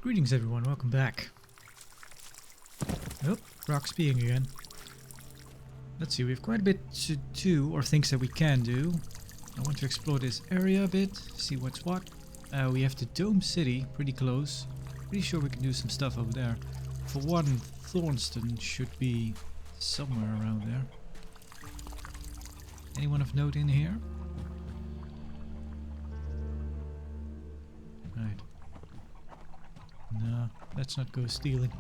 Greetings everyone, welcome back. Oh, rock speaking again. Let's see, we have quite a bit to do, or things that we can do. I want to explore this area a bit, see what's what. We have the Dome City, pretty close. Pretty sure we can do some stuff over there. For one, Thornston should be somewhere around there. Anyone of note in here? Right. No, let's not go stealing.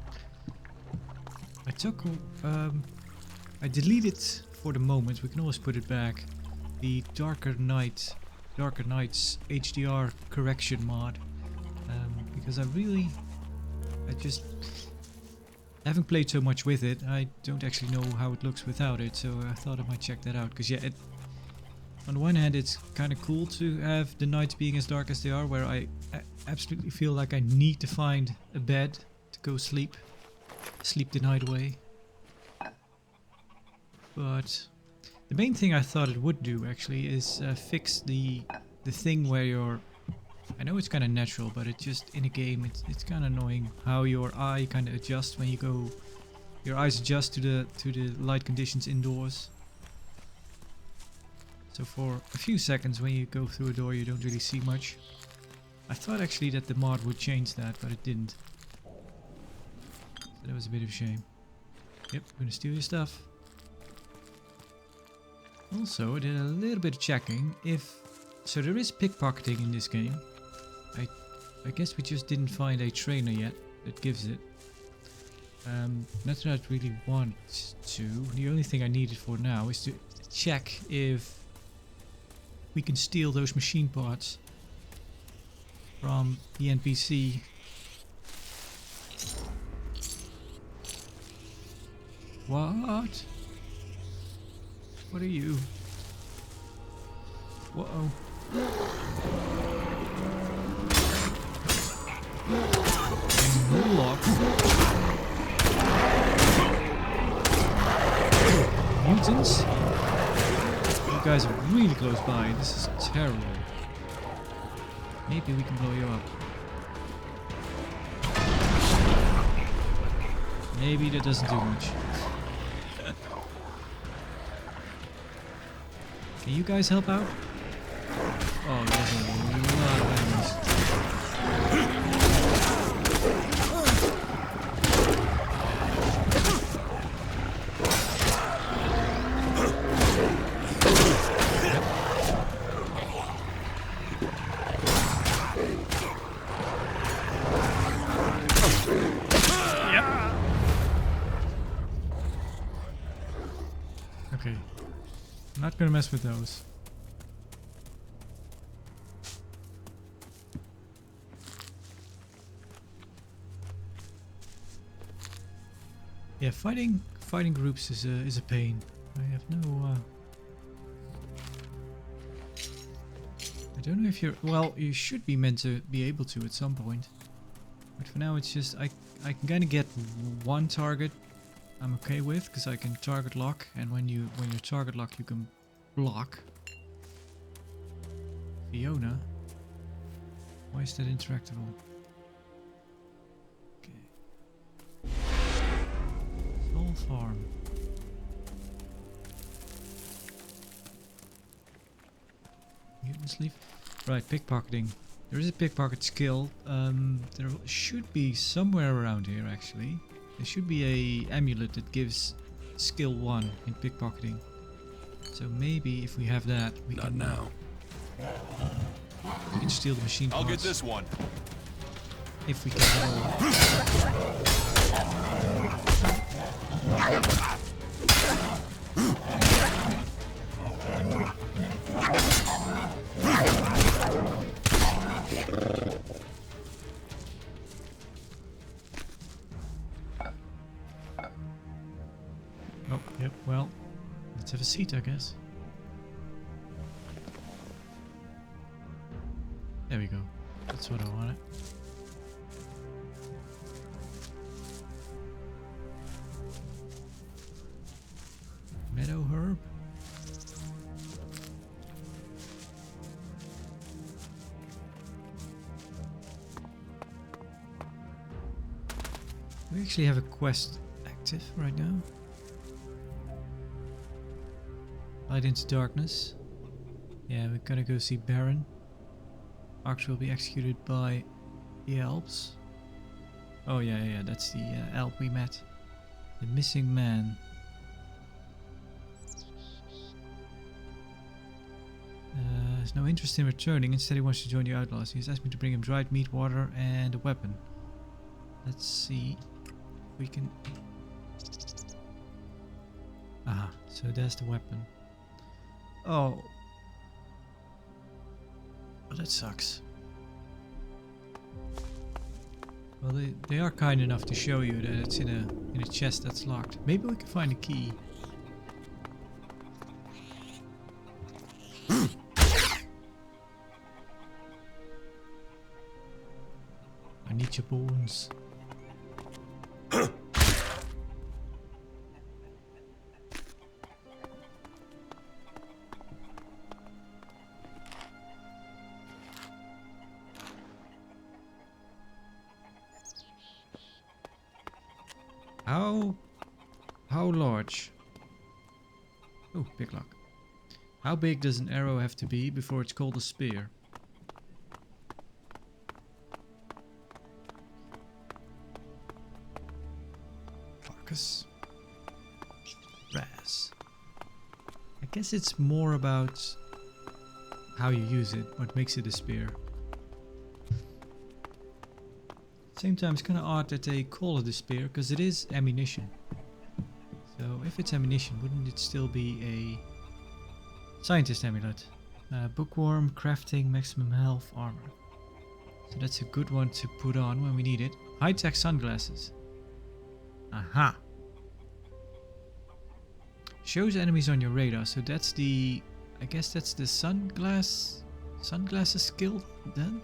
I took... I deleted for the moment, we can always put it back, the Darker Nights HDR correction mod. Because I just haven't played so much with it. I don't actually know how it looks without it, so I thought I might check that out. Because yeah, on the one hand it's kind of cool to have the nights being as dark as they are, where I absolutely feel like I need to find a bed to go sleep the night away. But the main thing I thought it would do actually is fix the thing where you're... I know it's kind of natural, but it just in a game it's kind of annoying how your eye kind of adjusts when you go. Your eyes adjust to the light conditions indoors. So for a few seconds when you go through a door you don't really see much. I thought actually that the mod would change that, but it didn't. So that was a bit of a shame. Yep, I'm gonna steal your stuff. Also, I did a little bit of checking so there is pickpocketing in this game. I guess we just didn't find a trainer yet that gives it. Not that I really want to. The only thing I needed for now is to check if we can steal those machine parts from the NPC. What? What are you? Whoa. Lock. Mutants? You guys are really close by. This is terrible. Maybe we can blow you up. Maybe that doesn't do much. Can you guys help out? Oh, there's a lot of enemies. Yep. Okay. I'm not gonna mess with those. Yeah, fighting groups is a pain. I have no. I don't know if you're. Well, you should be meant to be able to at some point. But for now, it's just I can kind of get one target. I'm okay with, because I can target lock, and when you target lock, you can block. Fiona, why is that interactable? Okay. Small farm. Mutants leave. Right, pickpocketing. There is a pickpocket skill. There should be somewhere around here actually. There should be a amulet that gives skill 1 in pickpocketing. So maybe if we have that, we can. Not now. We can steal the machine parts. I'll get this one. If we can Oh, yep, well, let's have a seat, I guess. There we go. That's what I wanted. Meadow herb. We actually have a quest active right now. Light into darkness. Yeah, we're gonna go see Baron. Arcs will be executed by the Alps. Oh yeah, that's the Alp we met. The missing man. Has no interest in returning. Instead, he wants to join the outlaws. He has asked me to bring him dried meat, water, and a weapon. Let's see if we can. Aha, so there's the weapon. Oh. Well, that sucks. Well, they are kind enough to show you that it's in a chest that's locked. Maybe we can find a key. I need your bones. How large? Oh, big lock. How big does an arrow have to be before it's called a spear? Marcus. Raz. I guess it's more about how you use it, what makes it a spear. Same time, it's kind of odd that they call it a spear, because it is ammunition. So if it's ammunition, wouldn't it still be a scientist amulet? Bookworm, crafting, maximum health, armor. So that's a good one to put on when we need it. High-tech sunglasses. Aha! Shows enemies on your radar, so that's the... I guess that's the sunglasses skill then?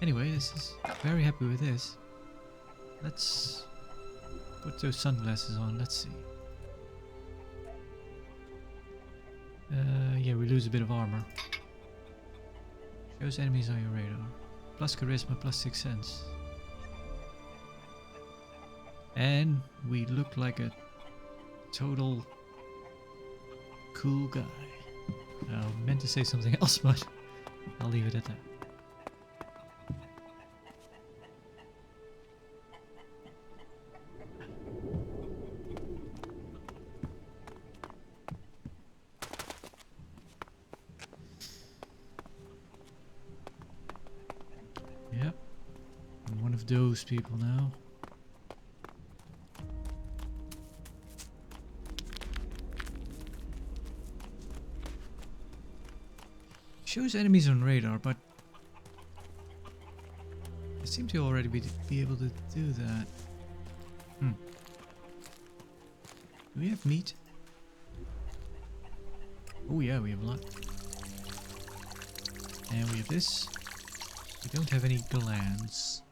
Anyway, this is very happy with this. Let's put those sunglasses on. Let's see. Yeah, we lose a bit of armor. Shows enemies on your radar. Plus charisma, plus 6 sense. And we look like a total cool guy. I meant to say something else, but I'll leave it at that. Yep, I'm one of those people now. Shows enemies on radar, but I seem to already be able to do that. Do we have meat? Oh yeah, we have a lot. And we have this. We don't have any glands.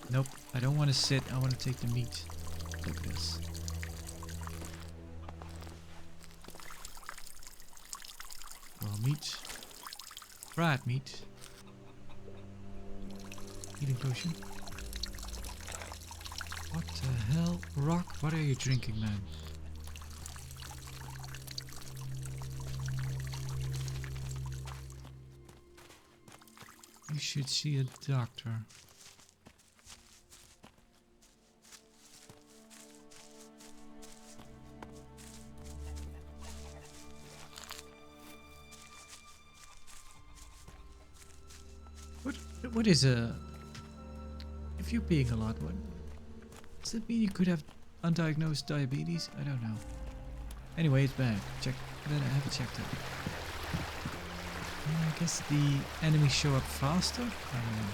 Nope, I don't want to sit, I want to take the meat. Look at this. Raw meat. Fried meat. Healing potion. What the hell? Rock, what are you drinking, man? You should see a doctor. What is a... If you're peeing a lot, what... Does that mean you could have undiagnosed diabetes? I don't know. Anyway, it's bad. Check. Then I have it checked out. I guess the enemies show up faster? I don't know.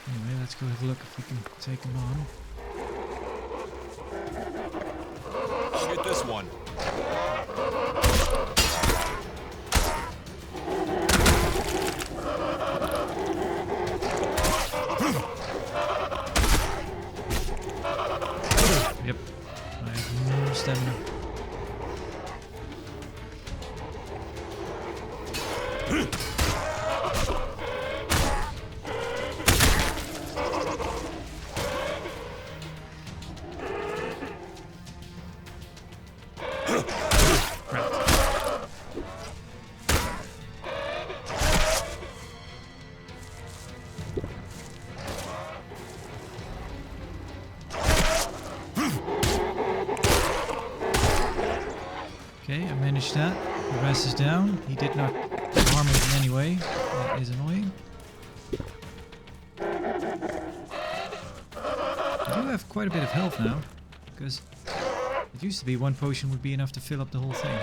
Anyway, let's go have a look if we can take them on. I'll get this one. Yep. I have no stamina. Okay, I managed that. The rest is down. He did not harm it in any way. That is annoying. I do have quite a bit of health now, because it used to be one potion would be enough to fill up the whole thing.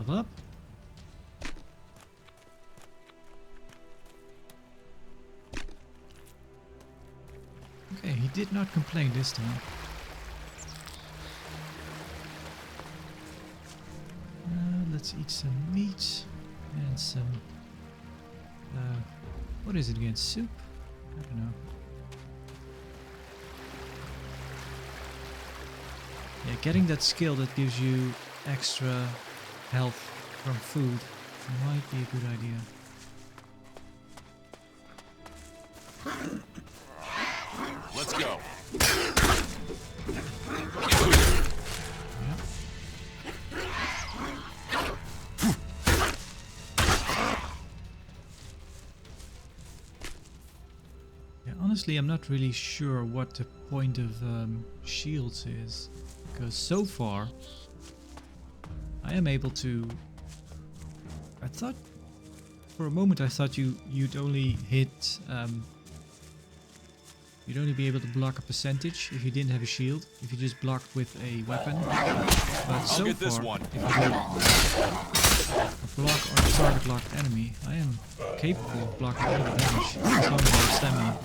Up. Okay, he did not complain this time. Let's eat some meat and some what is it again? Soup? I don't know. Yeah, getting that skill that gives you extra health from food might be a good idea. Let's go. Yeah, honestly, I'm not really sure what the point of shields is, because so far I am able to. I thought for a moment you'd only hit. You'd only be able to block a percentage if you didn't have a shield. If you just blocked with a weapon. But so get this far, one. if you do a block or a target locked enemy, I am capable of blocking all the damage as long as I have stamina.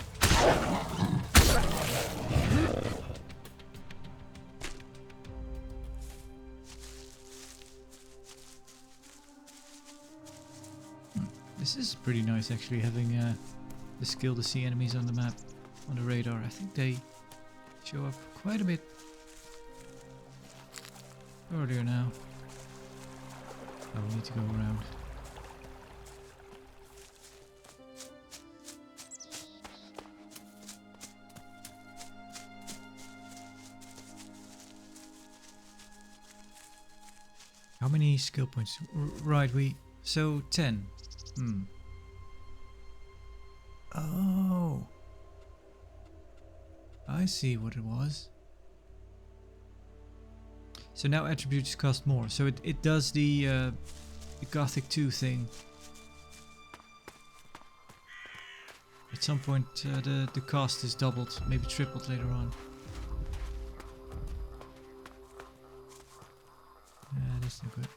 This is pretty nice actually, having the skill to see enemies on the map, on the radar. I think they show up quite a bit earlier now. I will need to go around. How many skill points? Right, so 10. Oh, I see what it was. So now attributes cost more. So it does the Gothic 2 thing. At some point the cost is doubled, maybe tripled later on. Yeah, that's not good.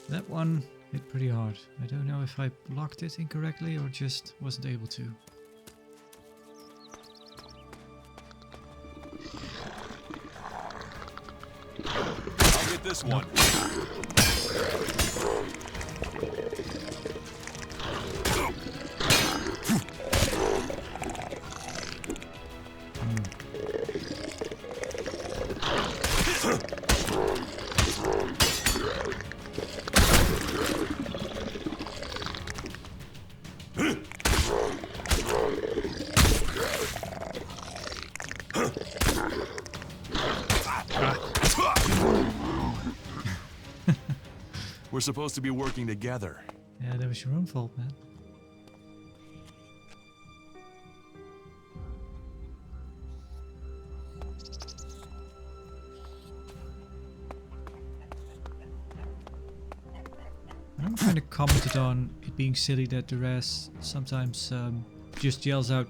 That one hit pretty hard. I don't know if I blocked it incorrectly or just wasn't able to. I'll get this one. We're supposed to be working together. Yeah, that was your own fault, man. I'm kind of commented on it being silly that the rest sometimes just yells out,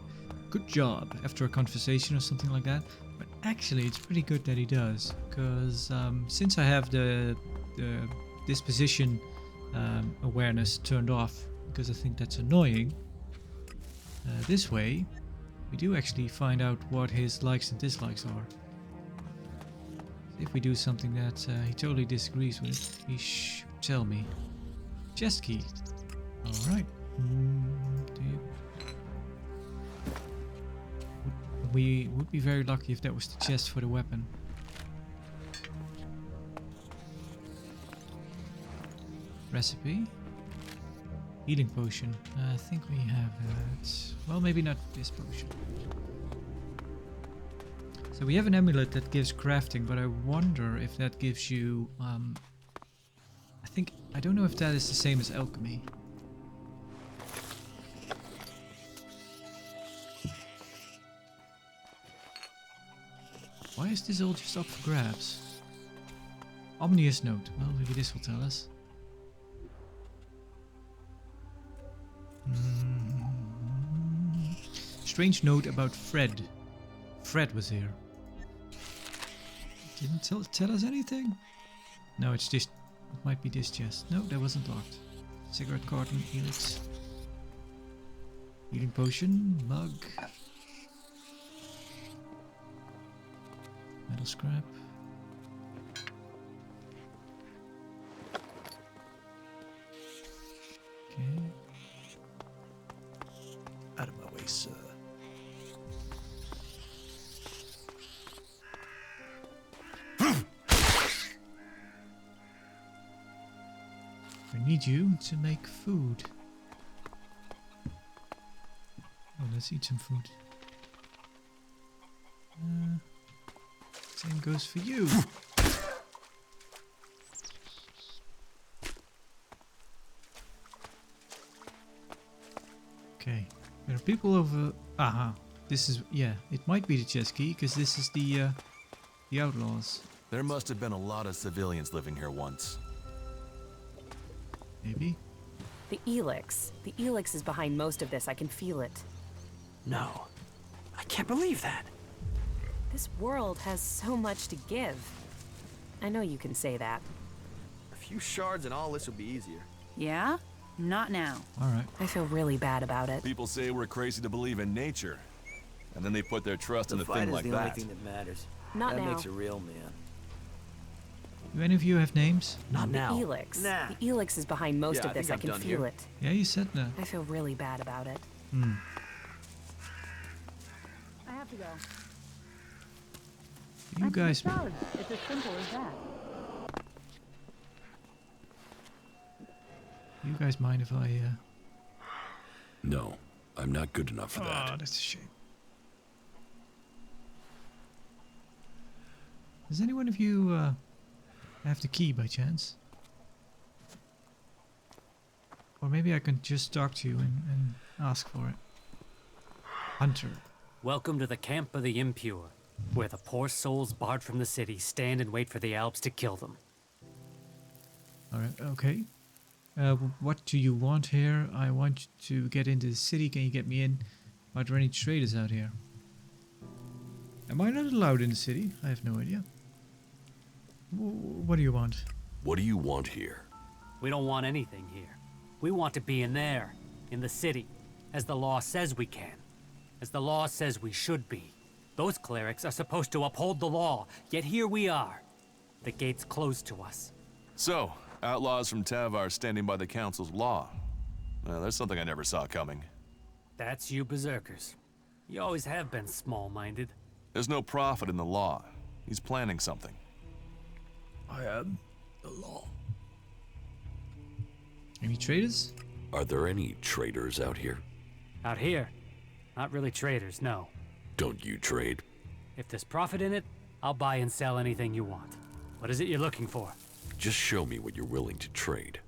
"Good job," after a conversation or something like that. But actually, it's pretty good that he does, because since I have the disposition awareness turned off, because I think that's annoying, this way we do actually find out what his likes and dislikes are. If we do something that he totally disagrees with, he should tell me. Chest key. Alright. We would be very lucky if that was the chest for the weapon. Recipe. Healing potion. I think we have it. Well, maybe not this potion. So we have an amulet that gives crafting, but I wonder if that gives you... I don't know if that is the same as alchemy. Why is this all just up for grabs? Ominous note. Well, maybe this will tell us. Strange note about Fred. Fred was here. Didn't tell us anything? No, it's just... It might be this chest. No, that wasn't locked. Cigarette carton, ELEX. Healing potion, mug. Metal scrap. Okay. Out of my way, sir. I need you to make food. Oh, let's eat some food. Same goes for you. Okay, there are people over. Aha, this is, yeah, it might be the chest key because this is the outlaws. There must have been a lot of civilians living here once. Maybe. The ELEX. The ELEX is behind most of this. I can feel it. No. I can't believe that. This world has so much to give. I know you can say that. A few shards and all this will be easier. Yeah? Not now. Alright. I feel really bad about it. People say we're crazy to believe in nature, and then they put their trust in a thing like the that. only thing that matters. Not that now. makes a real man. Do any of you have names? Not now. ELEX. Nah. The ELEX is behind most Yeah, of I this. think I can I'm done feel here. it. Yeah, you said that. I feel really bad about it. I have to go. You guys. It's as simple as that. You guys mind if I? No, I'm not good enough for Oh, that. that's a shame. Does any one of you have the key by chance? Or maybe I can just talk to you and ask for it. Hunter. Welcome to the camp of the impure, where the poor souls barred from the city stand and wait for the Alps to kill them. Alright, okay. What do you want here? I want to get into the city. Can you get me in? Are there any traders out here? Am I not allowed in the city? I have no idea. What do you want? What do you want here? We don't want anything here. We want to be in there, in the city, as the law says we can, as the law says we should be. Those clerics are supposed to uphold the law, yet here we are. The gate's closed to us. So, outlaws from Tavar standing by the council's law. Well, there's something I never saw coming. That's you berserkers. You always have been small-minded. There's no prophet in the law. He's planning something. I am the law. Any traders? Are there any traders out here? Out here, not really traders, no. Don't you trade? If there's profit in it, I'll buy and sell anything you want. What is it you're looking for? Just show me what you're willing to trade.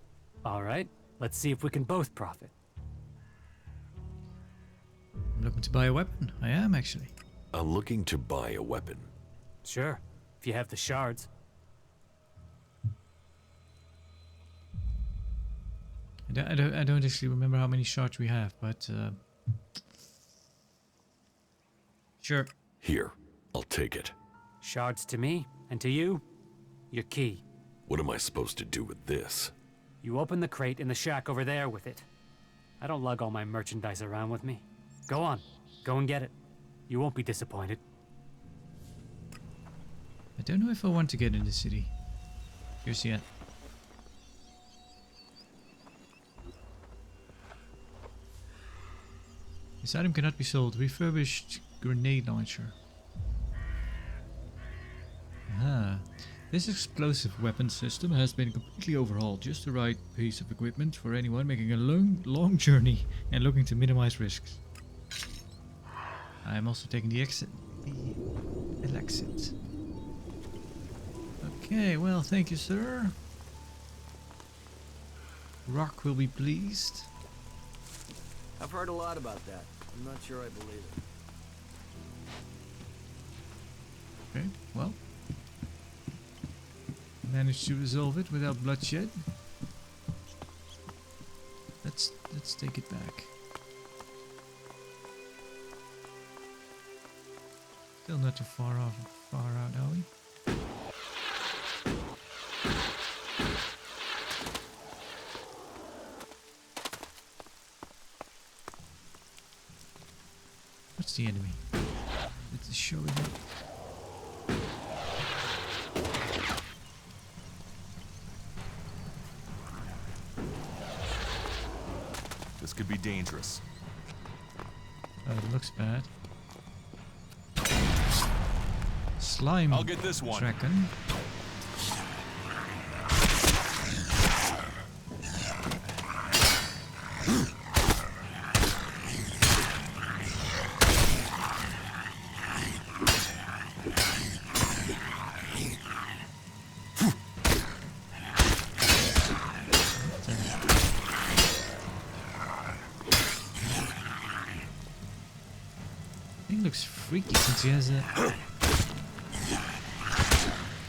All right, let's see if we can both profit. I'm looking to buy a weapon. I am, actually. I'm looking to buy a weapon. Sure, if you have the shards. And I don't actually remember how many shards we have, but sure. Here, I'll take it. Shards to me, and to you, your key. What am I supposed to do with this? You open the crate in the shack over there with it. I don't lug all my merchandise around with me. Go on, go and get it. You won't be disappointed. I don't know if I want to get in the city. Just yet. This item cannot be sold. Refurbished grenade launcher. Ah. This explosive weapon system has been completely overhauled. Just the right piece of equipment for anyone making a long journey and looking to minimize risks. I am also taking the exit. The ELEX. Okay, well, thank you, sir. Rock will be pleased. I've heard a lot about that. I'm not sure I believe it. Okay, well. Managed to resolve it without bloodshed. Let's take it back. Still not too far out, are we? What's the enemy? It's showing up. This could be dangerous. It looks bad. Slime. I'll get this one. Dragon. Thing looks freaky since he has a kind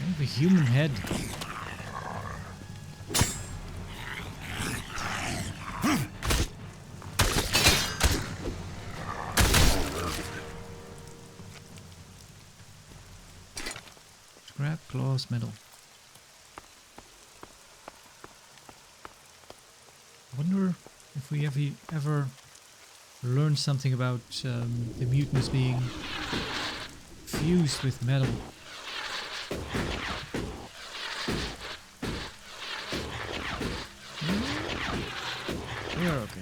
of a human head. Scrap, claws, metal. I wonder if we ever learn something about the mutants being fused with metal. We're okay.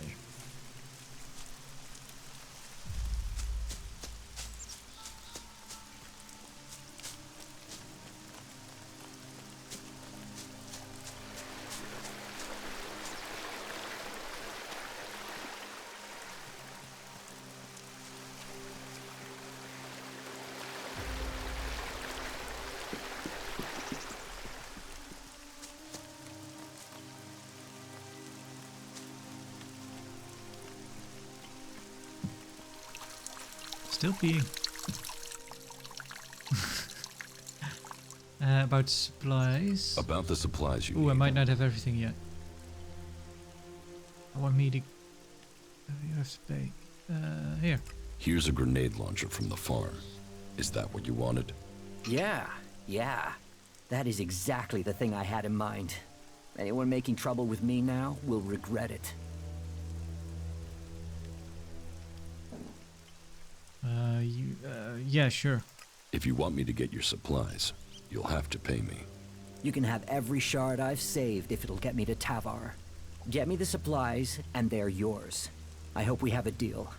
Still peeing. About supplies. About the supplies you Ooh, I need. might not have everything yet. I want me to... you have to pay. Here. Here's a grenade launcher from the farm. Is that what you wanted? Yeah. That is exactly the thing I had in mind. Anyone making trouble with me now will regret it. Yeah, sure. If you want me to get your supplies, you'll have to pay me. You can have every shard I've saved if it'll get me to Tavar. Get me the supplies, and they're yours. I hope we have a deal.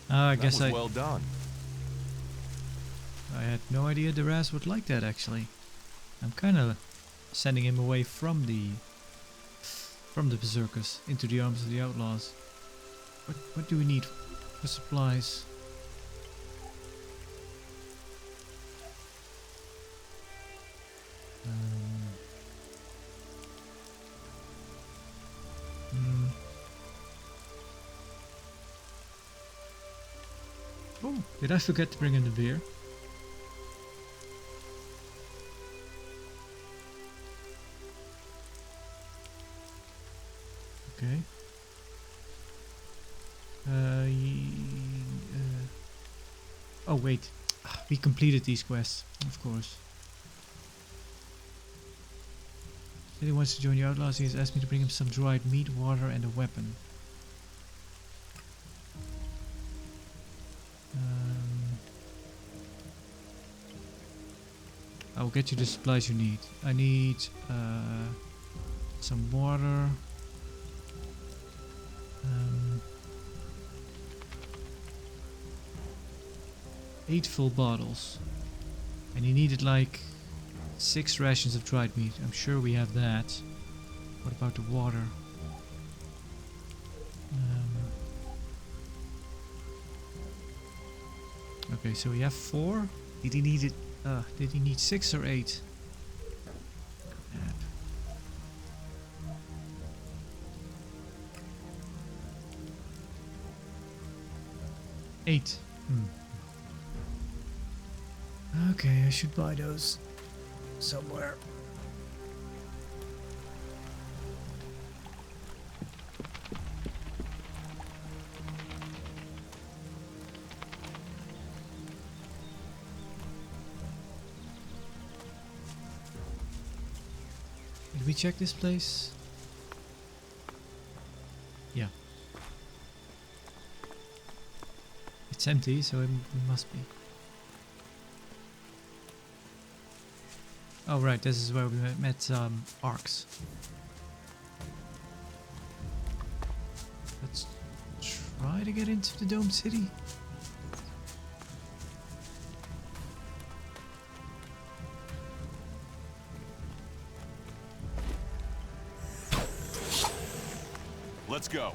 I That guess was well done. I had no idea Duras would like that, actually. I'm kind of sending him away from the Berserkers into the arms of the outlaws. What do we need for supplies? Oh, did I forget to bring in the beer? Okay. Oh wait, we completed these quests, of course. Said he wants to join the outlaws. He has asked me to bring him some dried meat, water, and a weapon. I will get you the supplies you need. I need some water. 8 full bottles. And he needed like 6 rations of dried meat. I'm sure we have that. What about the water? Okay, so we have 4. Did he need it? Did he need 6 or 8? Crap. 8. Okay, I should buy those somewhere. Did we check this place? Yeah. It's empty, so it must be. Oh right, this is where we met Arcs. Let's try to get into the Dome City. Let's go.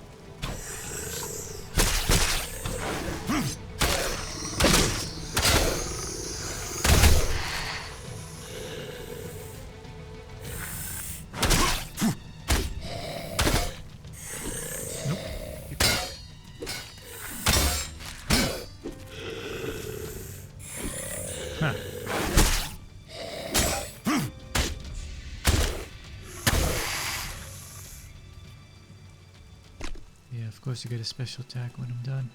Yeah, of course you get a special attack when I'm done.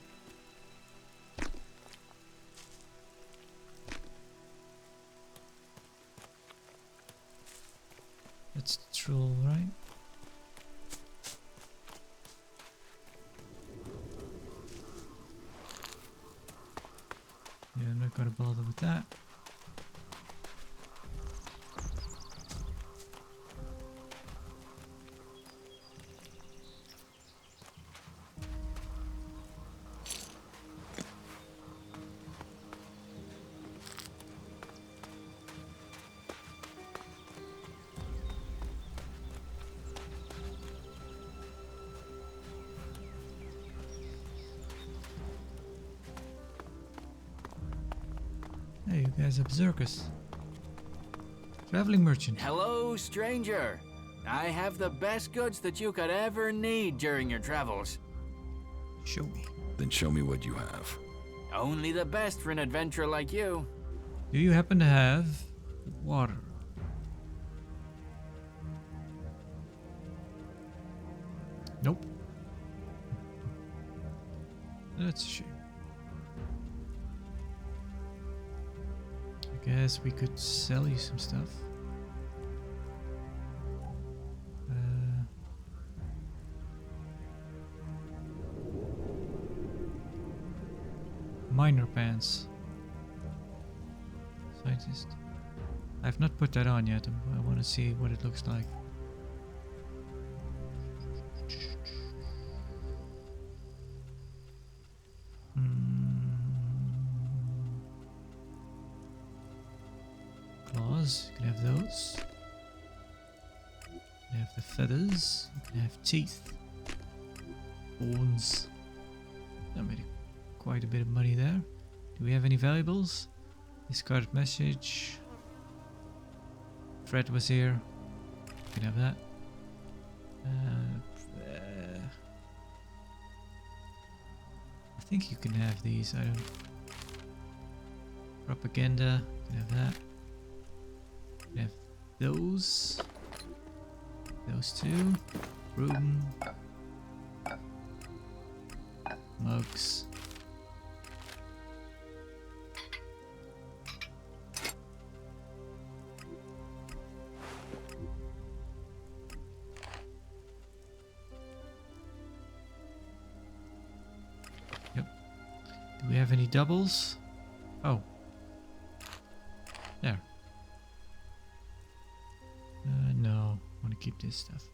That's the troll, right? Yeah, I'm not gonna bother with that. Hey, you guys have Berserkers. Traveling merchant. Hello, stranger. I have the best goods that you could ever need during your travels. Show me. Then show me what you have. Only the best for an adventurer like you. Do you happen to have water? Nope. That's a shame. I guess we could sell you some stuff. Miner pants. Scientist. I've not put that on yet. I want to see what it looks like. Claws. You can have those. You can have the feathers. You can have teeth. Horns. That made quite a bit of money there. Do we have any valuables? Discarded message. Fred was here. You can have that. I think you can have these. I don't. Propaganda. You can have that. You can have those. Those two. Room. Mugs. Yep. Do we have any doubles? Oh. There. No. I want to keep this stuff.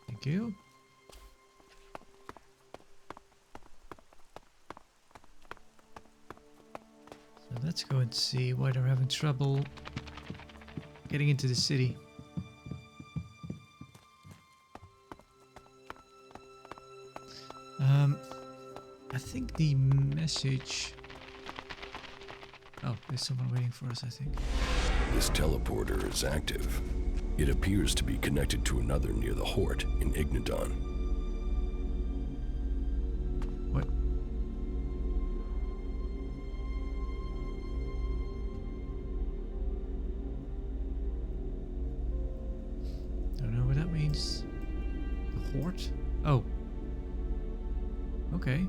Thank you. So let's go and see why they're having trouble getting into the city. I think the message... Oh, there's someone waiting for us, I think. This teleporter is active. It appears to be connected to another near the Hort in Ignadon. What? Don't know what that means. The Hort? Oh. Okay.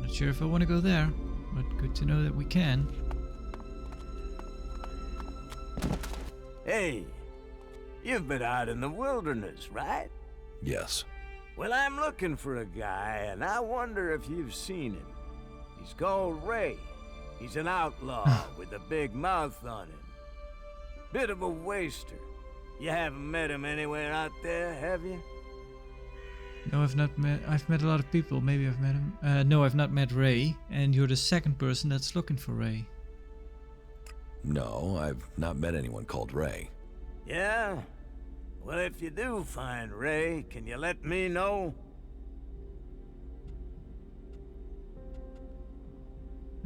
Not sure if I want to go there, but good to know that we can. Hey, you've been out in the wilderness, right? Yes. Well, I'm looking for a guy, and I wonder if you've seen him. He's called Ray. He's an outlaw with a big mouth on him. Bit of a waster. You haven't met him anywhere out there, have you? No, I've not met... I've met a lot of people. Maybe I've met him. No, I've not met Ray. And you're the second person that's looking for Ray. No, I've not met anyone called Ray. Yeah? Well, if you do find Ray, can you let me know?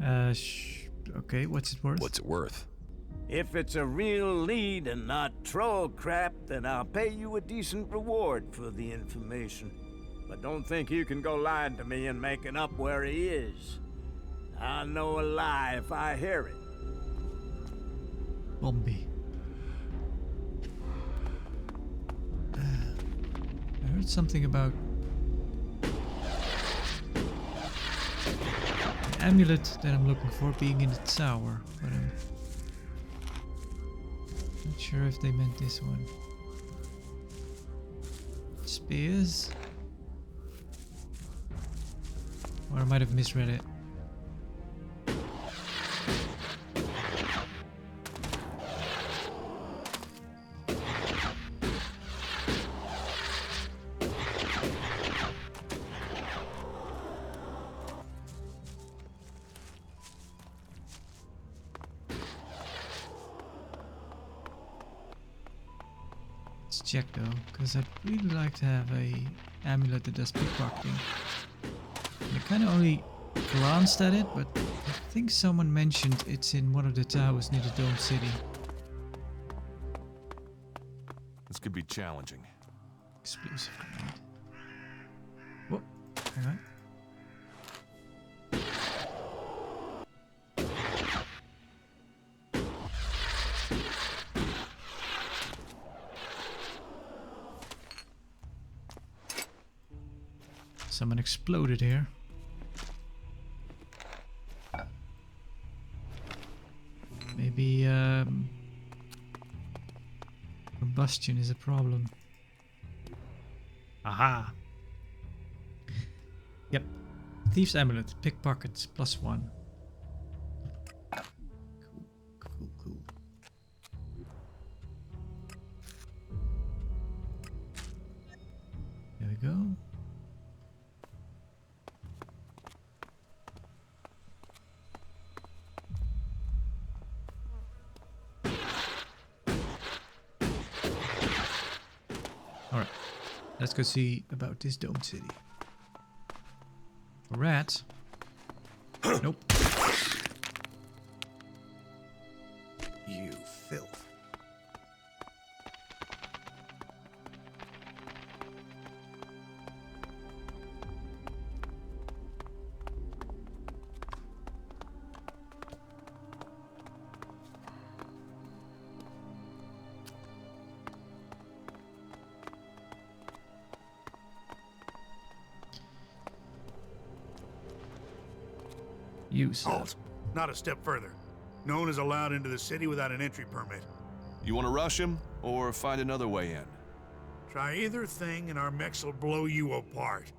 Okay, what's it worth? What's it worth? If it's a real lead and not troll crap, then I'll pay you a decent reward for the information. But don't think you can go lying to me and making up where he is. I'll know a lie if I hear it. Bombi. I heard something about the amulet that I'm looking for being in the tower, but I'm not sure if they meant this one. Spears? Or I might have misread it. Let's check though, because I'd really like to have a amulet that does pickpocketing. I kind of only glanced at it, but I think someone mentioned it's in one of the towers near the Dome City. This could be challenging. Explosive grenade. Whoa, hang on. Someone exploded here. Maybe combustion is a problem. Aha! Yep. Thief's Amulet, pickpockets, +1. Cool. There we go. Alright, let's go see about this Dome City. A rat? Nope. You filth. use. Halt. Not a step further. No one is allowed into the city without an entry permit. You want to rush him, or find another way in? Try either thing and our mechs will blow you apart.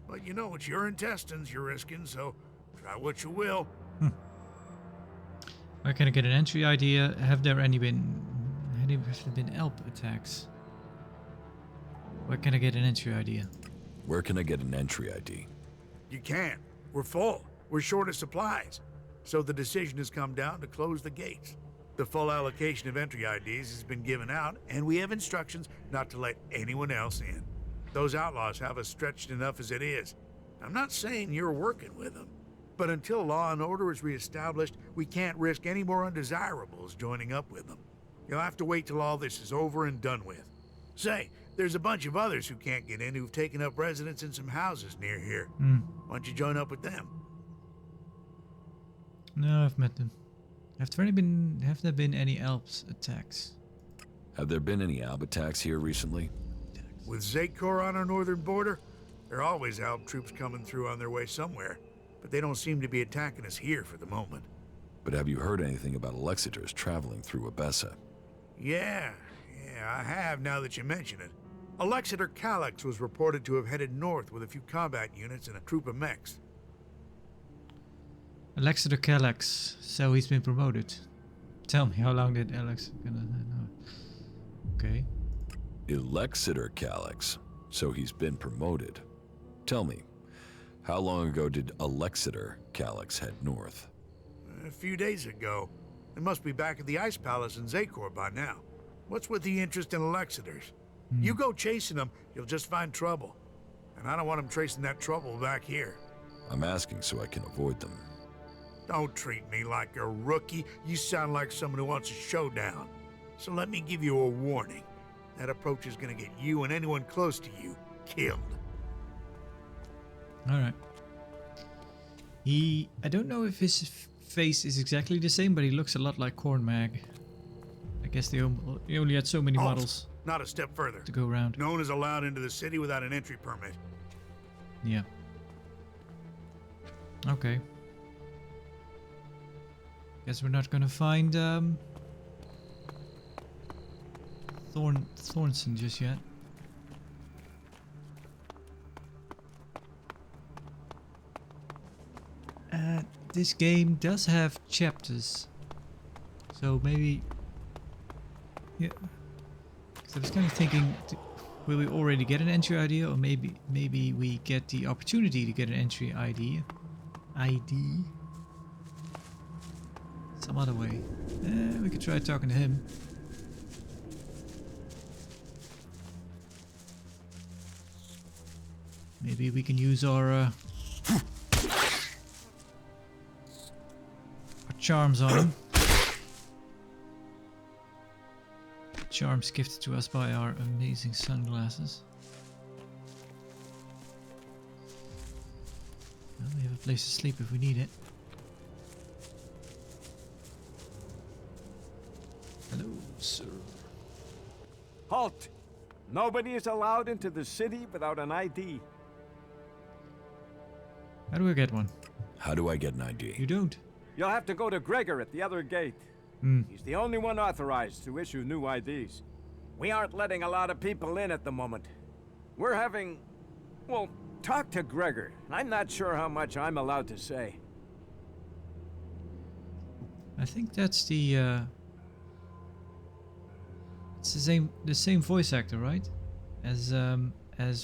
But you know, it's your intestines you're risking, so try what you will. Where can I get an entry idea? Have there been ALP attacks? Where can I get an entry idea? Where can I get an entry ID? You can't. We're full. We're short of supplies. So the decision has come down to close the gates. The full allocation of entry IDs has been given out, and we have instructions not to let anyone else in. Those outlaws have us stretched enough as it is. I'm not saying you're working with them, but until law and order is reestablished, we can't risk any more undesirables joining up with them. You'll have to wait till all this is over and done with. Say, there's a bunch of others who can't get in who've taken up residence in some houses near here. Why don't you join up with them? No, I've met them. Have there been any ALPS attacks? Have there been any ALB attacks here recently? With Zakor on our northern border, there are always ALB troops coming through on their way somewhere, but they don't seem to be attacking us here for the moment. But have you heard anything about Alexiters traveling through Abessa? Yeah, I have now that you mention it. Alexiter Calyx was reported to have headed north with a few combat units and a troop of mechs. Alexander Calyx, so he's been promoted. Tell me, how long did Alex gonna know? Okay. Alexiter Calyx, so he's been promoted. Tell me, how long ago did Alexiter Calyx head north? A few days ago. They must be back at the Ice Palace in Zakor by now. What's with the interest in Alexiters? You go chasing them, you'll just find trouble. And I don't want them tracing that trouble back here. I'm asking so I can avoid them. Don't treat me like a rookie. You sound like someone who wants a showdown. So let me give you a warning. That approach is gonna get you and anyone close to you killed. Alright. I don't know if his face is exactly the same, but he looks a lot like Cornmag. I guess they only had so many models Not a step further. to go around. No one is allowed into the city without an entry permit. Yeah. Okay. Guess we're not gonna find Thornson just yet. This game does have chapters, so maybe, yeah. So I was kind of thinking, will we already get an entry idea, or maybe we get the opportunity to get an entry ID some other way. We could try talking to him. Maybe we can use our charms on him. Charms gifted to us by our amazing sunglasses. Well, we have a place to sleep if we need it. Hello, sir. Halt! Nobody is allowed into the city without an ID. How do I get one? How do I get an ID? You don't. You'll have to go to Gregor at the other gate. He's the only one authorized to issue new IDs. We aren't letting a lot of people in at the moment. We're having... well, talk to Gregor. I'm not sure how much I'm allowed to say. I think that's the it's the same voice actor, right? As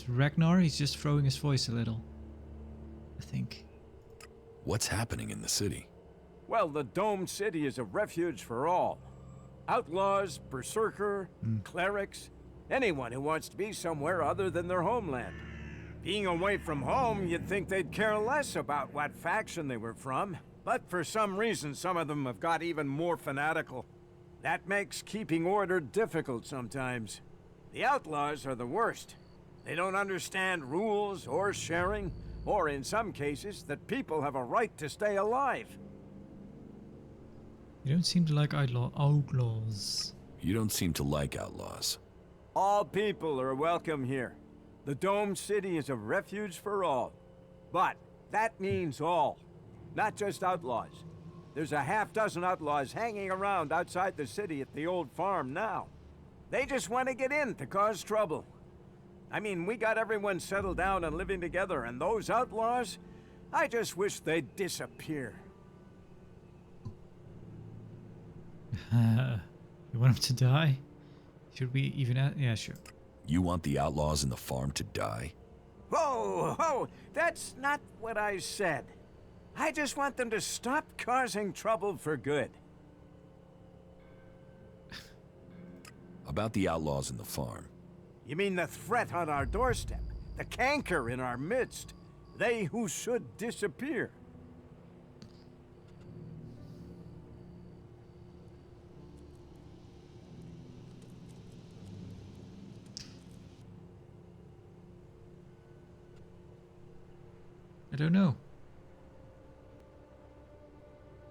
Ragnar, he's just throwing his voice a little, I think. What's happening in the city? Well, the Dome City is a refuge for all. Outlaws, berserker, clerics, anyone who wants to be somewhere other than their homeland. Being away from home, you'd think they'd care less about what faction they were from. But for some reason, some of them have got even more fanatical. That makes keeping order difficult sometimes. The outlaws are the worst. They don't understand rules or sharing, or in some cases, that people have a right to stay alive. You don't seem to like outlaws. You don't seem to like outlaws. All people are welcome here. The Dome City is a refuge for all. But that means all. Not just outlaws. There's a half-dozen outlaws hanging around outside the city at the old farm now. They just want to get in to cause trouble. I mean, we got everyone settled down and living together, and those outlaws, I just wish they'd disappear. You want him to die? Should we even yeah, sure. You want the outlaws in the farm to die? Whoa, whoa, that's not what I said. I just want them to stop causing trouble for good. About the outlaws in the farm. You mean the threat on our doorstep? The canker in our midst? They who should disappear? I don't know.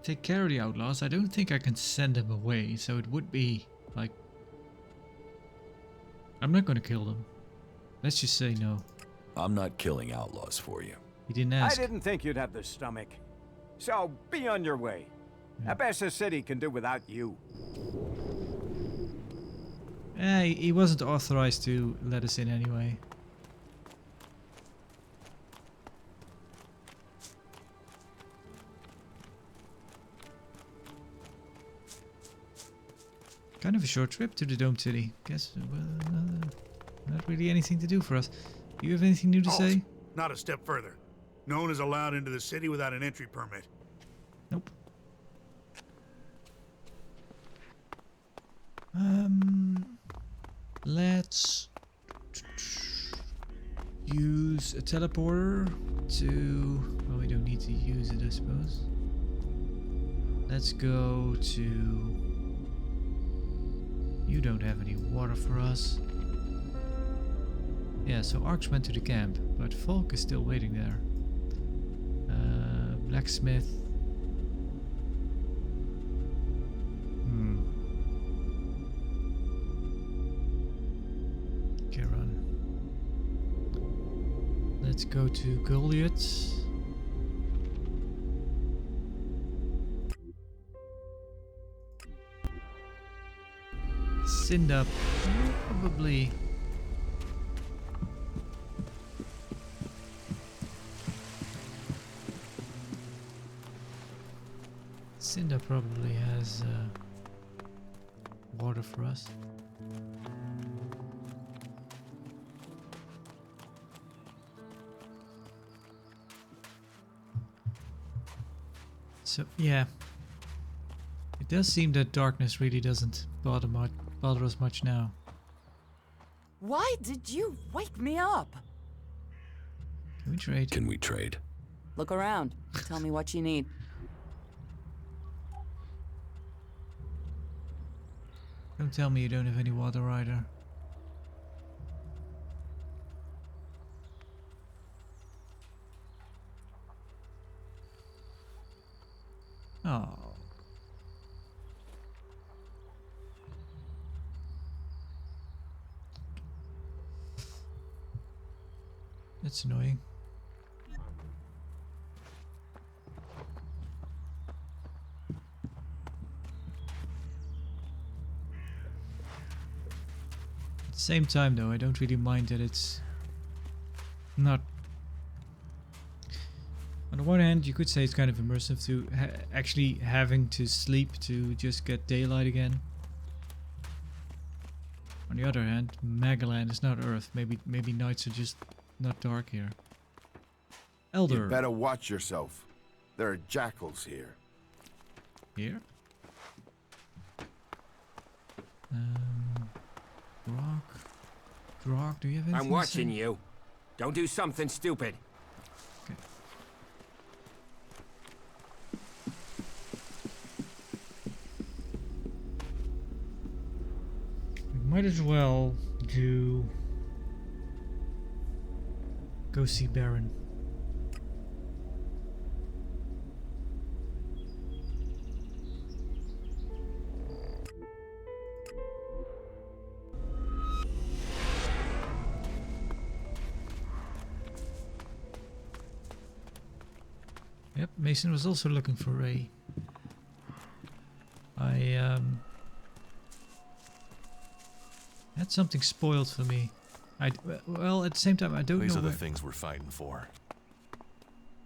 Take care of the outlaws. I don't think I can send them away, so it would be like... I'm not gonna kill them. Let's just say no. I'm not killing outlaws for you. He didn't ask. I didn't think you'd have the stomach. So, be on your way. I bet the city can do without you. He wasn't authorized to let us in anyway. Kind of a short trip to the Dome City. Guess, well, not really anything to do for us. Do you have anything new to say? Not a step further. No one is allowed into the city without an entry permit. Nope. Let's use a teleporter to... Well, we don't need to use it, I suppose. Let's go to... You don't have any water for us. Yeah, so Arx went to the camp, but Volk is still waiting there. Blacksmith. Kiran. Let's go to Goliath. Cinda, probably. Cinda probably has water for us. So yeah, it does seem that darkness really doesn't bother us much now. Why did you wake me up? Can we trade? Can we trade? Look around. Tell me what you need. Don't tell me you don't have any water either. Oh. That's annoying. At the same time though, I don't really mind that it's not... On the one hand, you could say it's kind of immersive to actually having to sleep to just get daylight again. On the other hand, Magaland is not Earth. Maybe nights are just not dark here. Elder. You better watch yourself. There are jackals here. Here? Rock, do you have anything I'm watching to say? you. Don't do something stupid. Okay. We might as well go see Baron. Yep, Mason was also looking for Ray. I had something spoiled for me. Well, at the same time, I don't know. These are the where- things we're fighting for.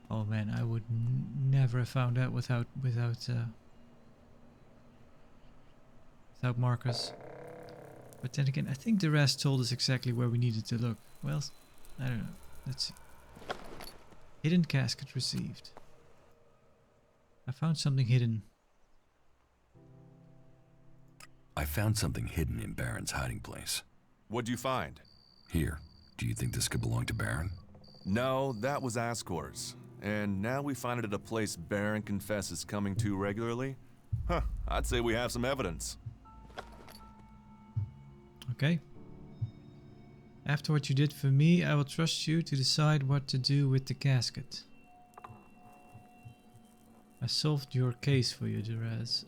Oh man, I would never have found out without Marcus. But then again, I think the rest told us exactly where we needed to look. Well, I don't know. Let's see. Hidden casket received. I found something hidden. I found something hidden in Baron's hiding place. What'd you find? Here, do you think this could belong to Baron? No, that was Ascor's. And now we find it at a place Baron confesses coming to regularly? Huh, I'd say we have some evidence. Okay. After what you did for me, I will trust you to decide what to do with the casket. I solved your case for you, Jerez.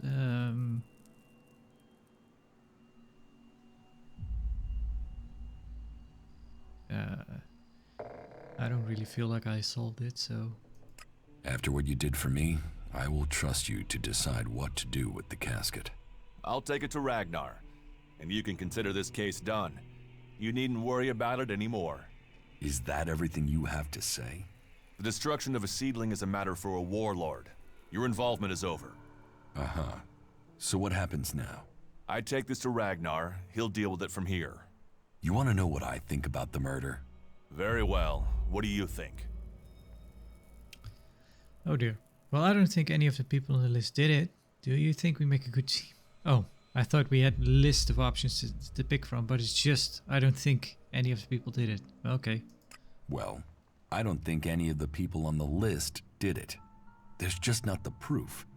I don't really feel like I solved it, so... After what you did for me, I will trust you to decide what to do with the casket. I'll take it to Ragnar, and you can consider this case done. You needn't worry about it anymore. Is that everything you have to say? The destruction of a seedling is a matter for a warlord. Your involvement is over. Uh-huh. So what happens now? I take this to Ragnar. He'll deal with it from here. You want to know what I think about the murder? Very well. What do you think? Oh dear. Well, I don't think any of the people on the list did it. Do you think we make a good team? Oh, I thought we had a list of options to pick from, but it's just, I don't think any of the people did it. Okay. Well, I don't think any of the people on the list did it. There's just not the proof.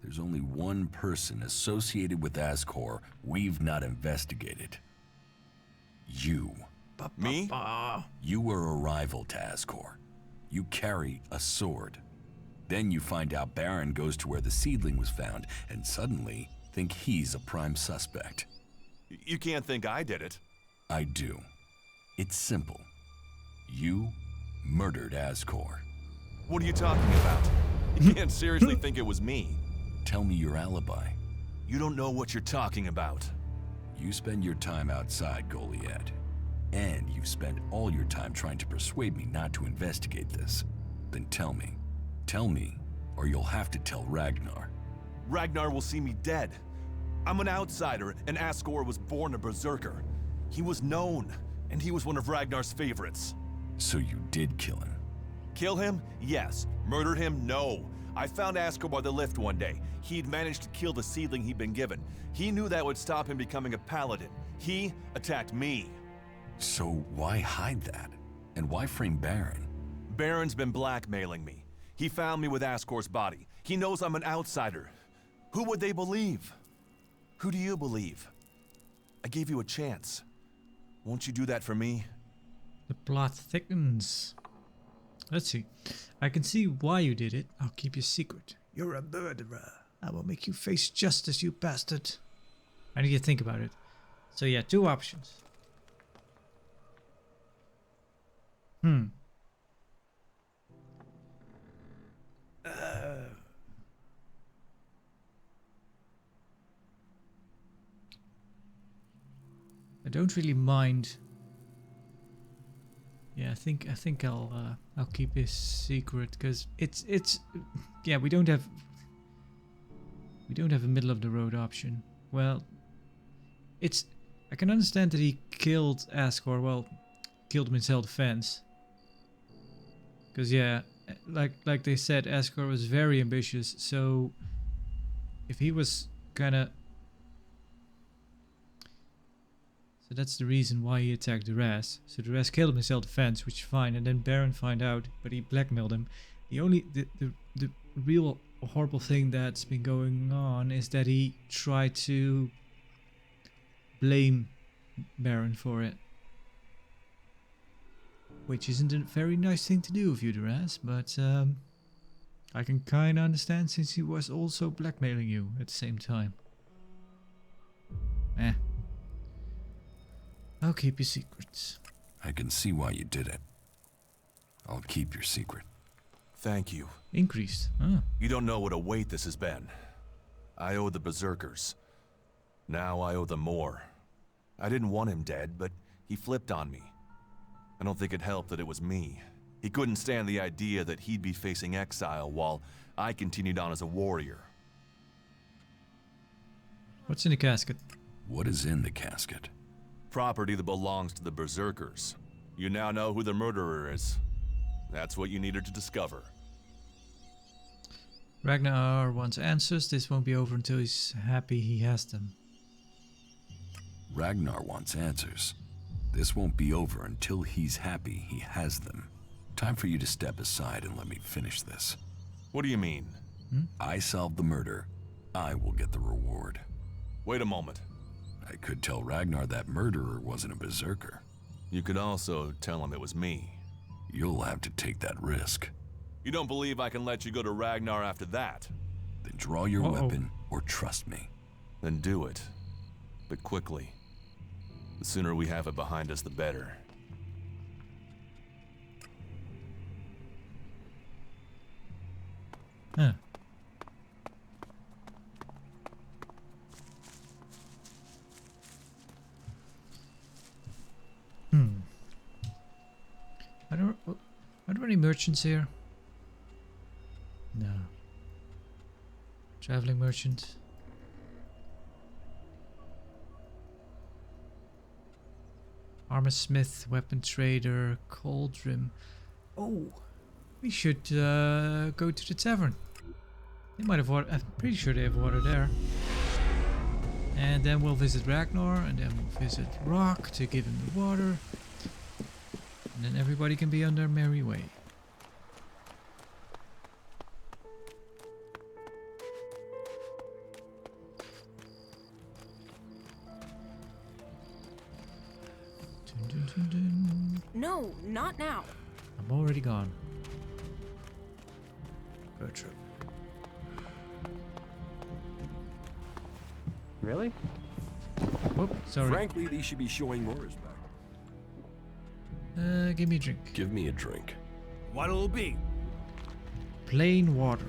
There's only one person associated with Ascor we've not investigated. You. Me? You were a rival to Ascor. You carry a sword. Then you find out Baron goes to where the seedling was found and suddenly think he's a prime suspect. You can't think I did it. I do. It's simple. You murdered Ascor. What are you talking about? You can't seriously think it was me. Tell me your alibi. You don't know what you're talking about. You spend your time outside, Goliad. And you've spent all your time trying to persuade me not to investigate this. Then tell me. Tell me, or you'll have to tell Ragnar. Ragnar will see me dead. I'm an outsider, and Ascor was born a berserker. He was known, and he was one of Ragnar's favorites. So you did kill him? Kill him? Yes. Murder him? No. I found Ascor by the lift one day. He'd managed to kill the seedling he'd been given. He knew that would stop him becoming a paladin. He attacked me. So why hide that? And why frame Baron? Baron's been blackmailing me. He found me with Ascor's body. He knows I'm an outsider. Who would they believe? Who do you believe? I gave you a chance. Won't you do that for me? The plot thickens. Let's see. I can see why you did it. I'll keep your secret. You're a murderer. I will make you face justice, you bastard. I need to think about it. So yeah, two options. I don't really mind. Yeah, I think I'll keep his secret because it's yeah, we don't have a middle of the road option. Well, I can understand that he killed Ascor. Well, killed him in self-defense. Because yeah, like they said, Ascor was very ambitious. So if he was kind of, so that's the reason why he attacked the Raz. So the Raz killed him in self-defense, which is fine. And then Baron found out, but he blackmailed him. The real horrible thing that's been going on is that he tried to blame Baron for it. Which isn't a very nice thing to do with you, Duras, but I can kinda understand since he was also blackmailing you at the same time. I'll keep your secrets. I can see why you did it. I'll keep your secret. Thank you. Increased. Ah. You don't know what a weight this has been. I owe the Berserkers. Now I owe them more. I didn't want him dead, but he flipped on me. I don't think it helped that it was me. He couldn't stand the idea that he'd be facing exile while I continued on as a warrior. What's in the casket? What is in the casket? Property that belongs to the Berserkers. You now know who the murderer is. That's what you needed to discover. Ragnar wants answers. This won't be over until he's happy he has them. Ragnar wants answers. This won't be over until he's happy he has them. Time for you to step aside and let me finish this. What do you mean? I solved the murder. I will get the reward. Wait a moment. I could tell Ragnar that murderer wasn't a berserker. You could also tell him it was me. You'll have to take that risk. You don't believe I can let you go to Ragnar after that? Then draw your weapon or trust me. Then do it. But quickly. The sooner we have it behind us, the better. Huh. Are there any merchants here? No. Traveling merchant. Armor smith, weapon trader, cauldron. Oh, we should go to the tavern. They might have water. I'm pretty sure they have water there. And then we'll visit Ragnar, and then we'll visit Rock to give him the water. And then everybody can be on their merry way. Dun, dun, dun, dun. No, not now. I'm already gone. Bertram. Really? Whoop, sorry. Frankly, they should be showing more respect. Give me a drink. Give me a drink. What'll it be? Plain water.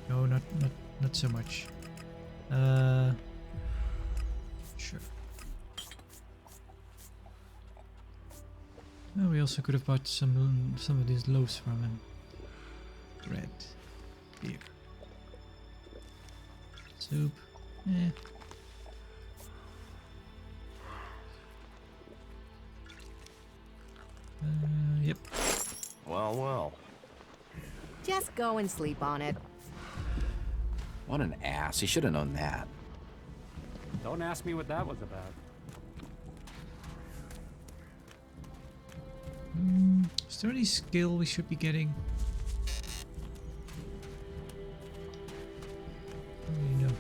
No, not so much. Sure. Oh, we also could have bought some of these loaves from him. Bread, beer, soup. Eh. Yep. Well. Just go and sleep on it. What an ass. He should have known that. Don't ask me what that was about. Is there any skill we should be getting? I don't really know.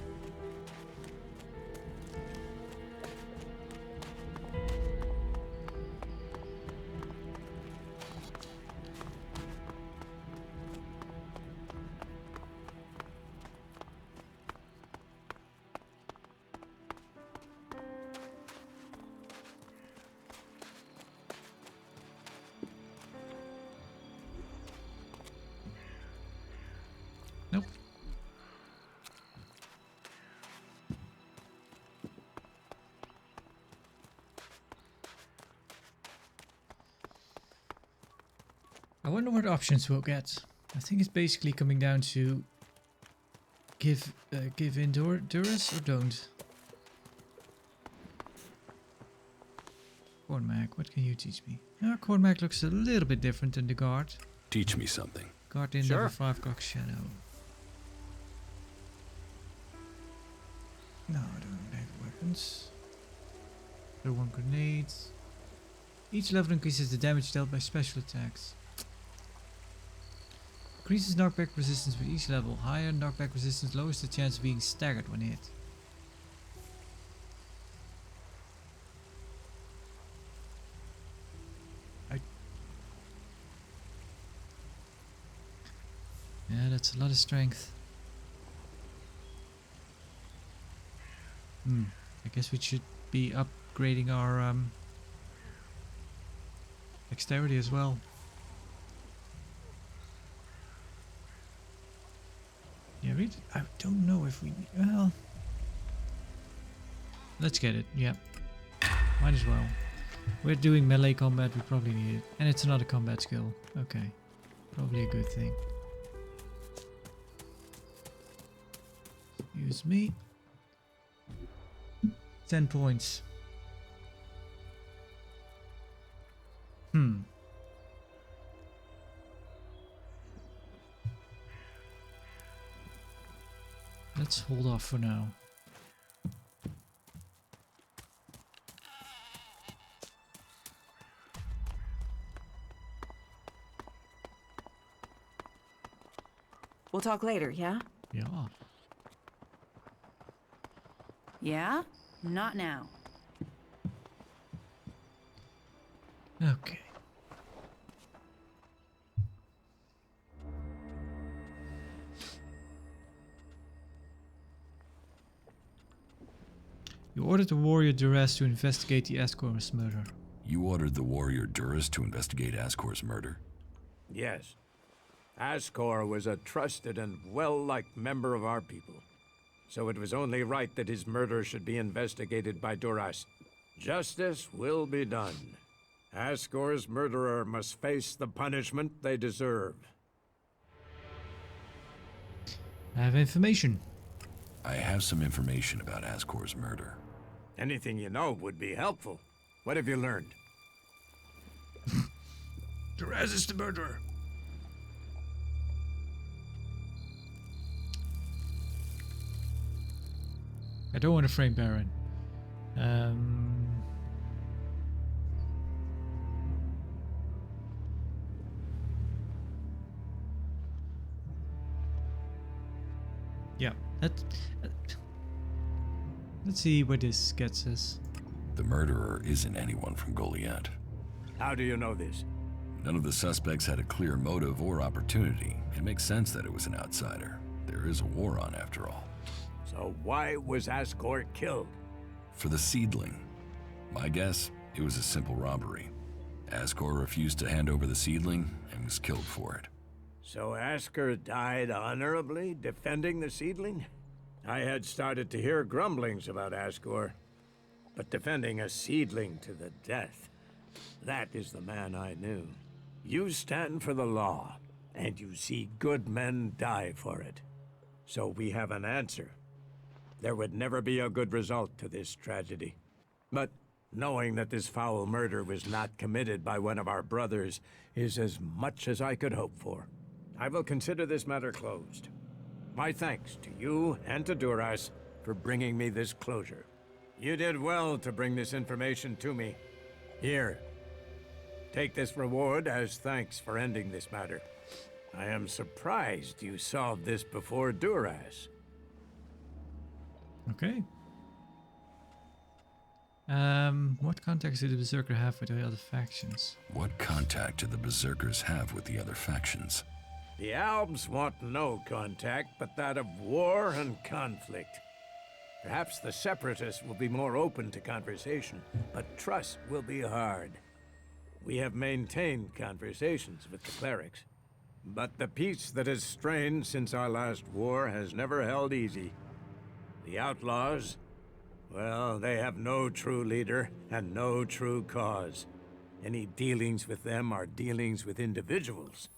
Nope. I wonder what options we'll get. I think it's basically coming down to give in Durus or don't. Cormac, what can you teach me? Cormac looks a little bit different than the guard. Teach me something. Guard in level 5 got shadow. No, I don't have weapons. Throw one grenade. Each level increases the damage dealt by special attacks. Increases knockback resistance with each level. Higher knockback resistance lowers the chance of being staggered when hit. Yeah, that's a lot of strength. I guess we should be upgrading our dexterity as well. I don't know if we... Well... Let's get it, yeah. Might as well. We're doing melee combat, we probably need it. And it's another combat skill. Okay. Probably a good thing. Use me. 10 points. Let's hold off for now. We'll talk later, yeah? Yeah. Yeah? Not now. Okay. You ordered the warrior Duress to investigate the Ascor's murder. You ordered the warrior Duress to investigate Ascor's murder? Yes. Ascor was a trusted and well-liked member of our people. So it was only right that his murder should be investigated by Duras. Justice will be done. Ascor's murderer must face the punishment they deserve. I have information. I have some information about Ascor's murder. Anything you know would be helpful. What have you learned? Duras is the murderer. I don't want to frame Baron. Yeah, let's see where this gets us. The murderer isn't anyone from Goliath. How do you know this? None of the suspects had a clear motive or opportunity. It makes sense that it was an outsider. There is a war on, after all. So why was Ascor killed? For the seedling. My guess, it was a simple robbery. Ascor refused to hand over the seedling and was killed for it. So Ascor died honorably, defending the seedling? I had started to hear grumblings about Ascor. But defending a seedling to the death, that is the man I knew. You stand for the law, and you see good men die for it. So we have an answer. There would never be a good result to this tragedy. But knowing that this foul murder was not committed by one of our brothers is as much as I could hope for. I will consider this matter closed. My thanks to you and to Duras for bringing me this closure. You did well to bring this information to me. Here, take this reward as thanks for ending this matter. I am surprised you solved this before Duras. Okay. What contacts did the Berserker have with the other factions? What contact do the Berserkers have with the other factions? The Albs want no contact but that of war and conflict. Perhaps the Separatists will be more open to conversation, but trust will be hard. We have maintained conversations with the clerics, but the peace that has strained since our last war has never held easy. The outlaws, well, they have no true leader and no true cause. Any dealings with them are dealings with individuals.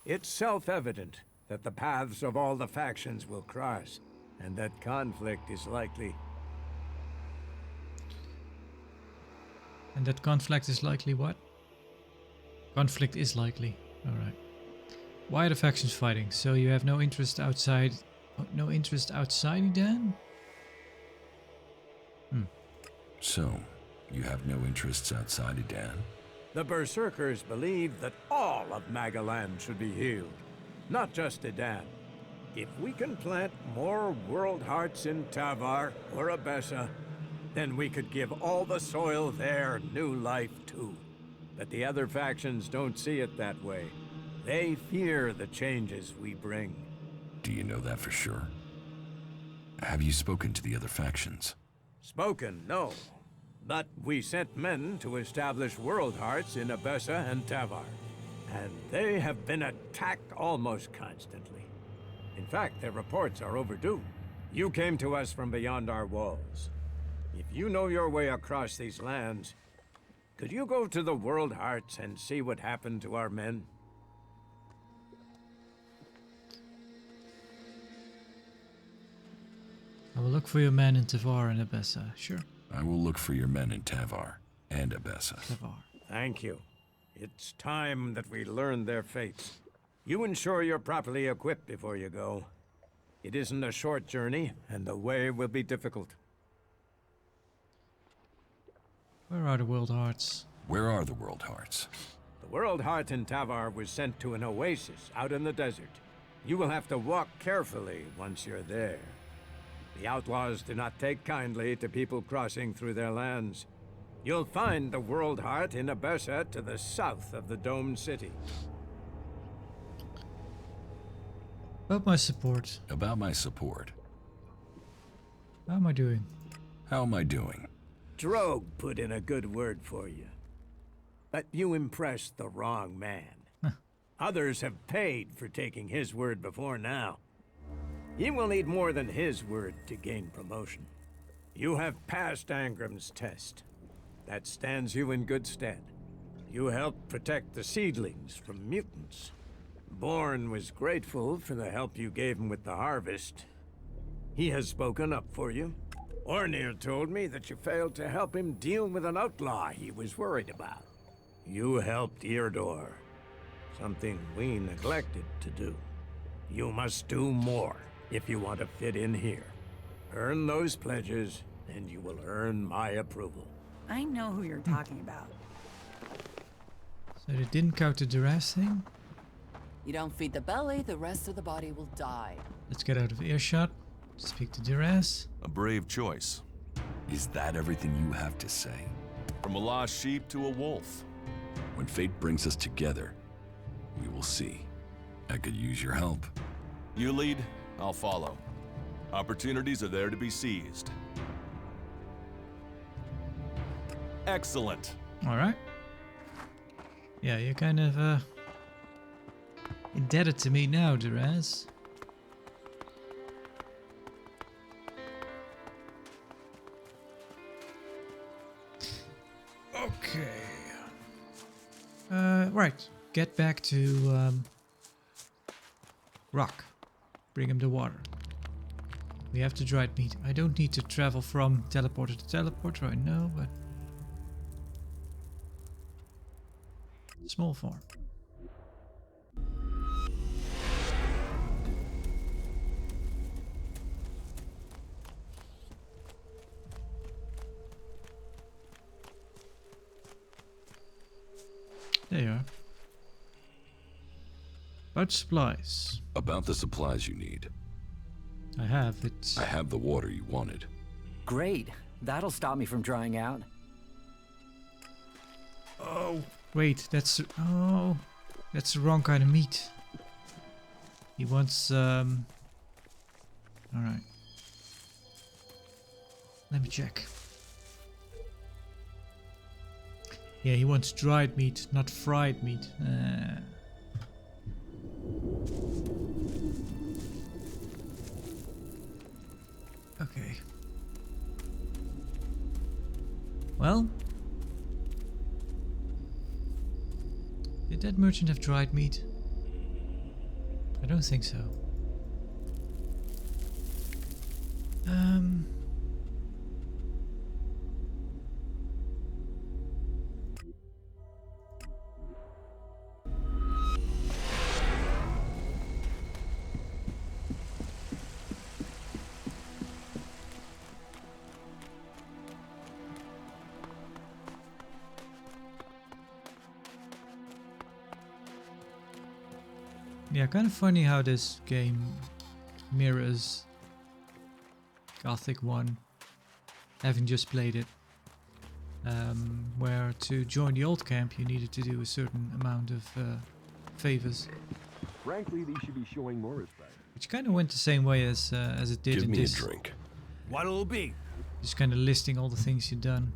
It's self-evident that the paths of all the factions will cross, and that conflict is likely. And that conflict is likely what? Conflict is likely. Alright. Why are the factions fighting? So you have no interest outside... No interest outside Edan? So, you have no interests outside Edan? The Berserkers believe that all of Magaland should be healed, not just Edan. If we can plant more world hearts in Tavar or Abessa, then we could give all the soil there new life too. But the other factions don't see it that way. They fear the changes we bring. Do you know that for sure? Have you spoken to the other factions? Spoken, no. But we sent men to establish world hearts in Abessa and Tavar. And they have been attacked almost constantly. In fact, their reports are overdue. You came to us from beyond our walls. If you know your way across these lands, could you go to the World Hearts and see what happened to our men? I will look for your men in Tavar and Abessa. Sure. I will look for your men in Tavar and Abessa. Tavar. Thank you. It's time that we learn their fates. You ensure you're properly equipped before you go. It isn't a short journey, and the way will be difficult. Where are the World Hearts? Where are the World Hearts? The World Heart in Tavar was sent to an oasis out in the desert. You will have to walk carefully once you're there. The outlaws do not take kindly to people crossing through their lands. You'll find the World Heart in Abessa to the south of the domed city. About my support. About my support. How am I doing? How am I doing? Drogue put in a good word for you. But you impressed the wrong man. Others have paid for taking his word before now. You will need more than his word to gain promotion. You have passed Angram's test. That stands you in good stead. You helped protect the seedlings from mutants. Born was grateful for the help you gave him with the harvest. He has spoken up for you. Ornir told me that you failed to help him deal with an outlaw he was worried about. You helped Eardor, something we neglected to do. You must do more if you want to fit in here. Earn those pledges, and you will earn my approval. I know who you're talking about. So they didn't count the duress thing? You don't feed the belly, the rest of the body will die. Let's get out of earshot. Speak to duress. A brave choice. Is that everything you have to say? From a lost sheep to a wolf. When fate brings us together, we will see. I could use your help. You lead, I'll follow. Opportunities are there to be seized. Excellent. Alright. Yeah, you're kind of indebted to me now, Durez. Okay. Right. Get back to Rock. Bring him the water. We have to dried meat. I don't need to travel from teleporter to teleporter, I know, but... Small farm. There you are. About supplies. About the supplies you need. I have it. I have the water you wanted. Great. That'll stop me from drying out. Oh, wait, that's the wrong kind of meat. He wants all right. Let me check. Yeah, he wants dried meat, not fried meat. Okay. Well, did that merchant have dried meat? I don't think so. Yeah, kind of funny how this game mirrors Gothic 1, having just played it, where to join the old camp you needed to do a certain amount of favors. Frankly, they should be showing more respect. Which kind of went the same way as it did Give in me this. a drink. What'll it be? Just kind of listing all the things you've done.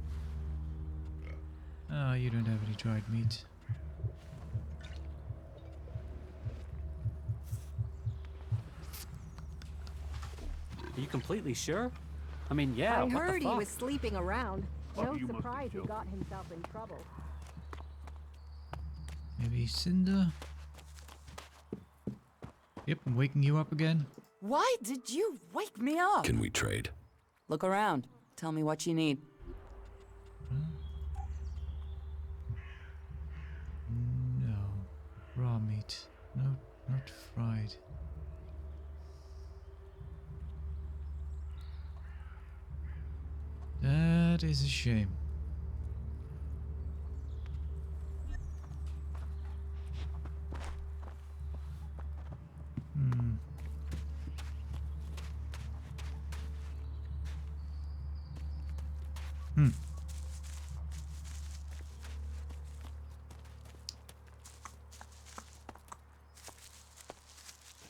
Oh, you don't have any dried meat. Are you completely sure? I mean, yeah, I what the heard he fuck? was sleeping around. Oh, No you must be surprise he joking. got himself in trouble. Maybe Cinder? Yep, I'm waking you up again. Why did you wake me up? Can we trade? Look around. Tell me what you need. No. Raw meat. No, not fried. That is a shame.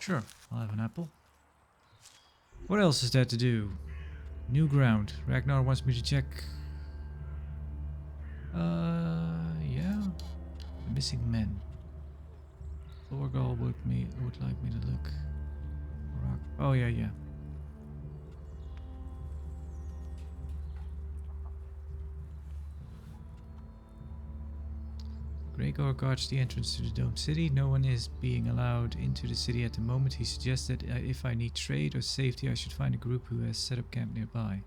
Sure, I'll have an apple. What else is there to do? New ground. Ragnar wants me to check. Yeah. The missing men. Overhaul would like me to look. Oh yeah. Gregor guards the entrance to the Dome City. No one is being allowed into the city at the moment. He suggested if I need trade or safety, I should find a group who has set up camp nearby.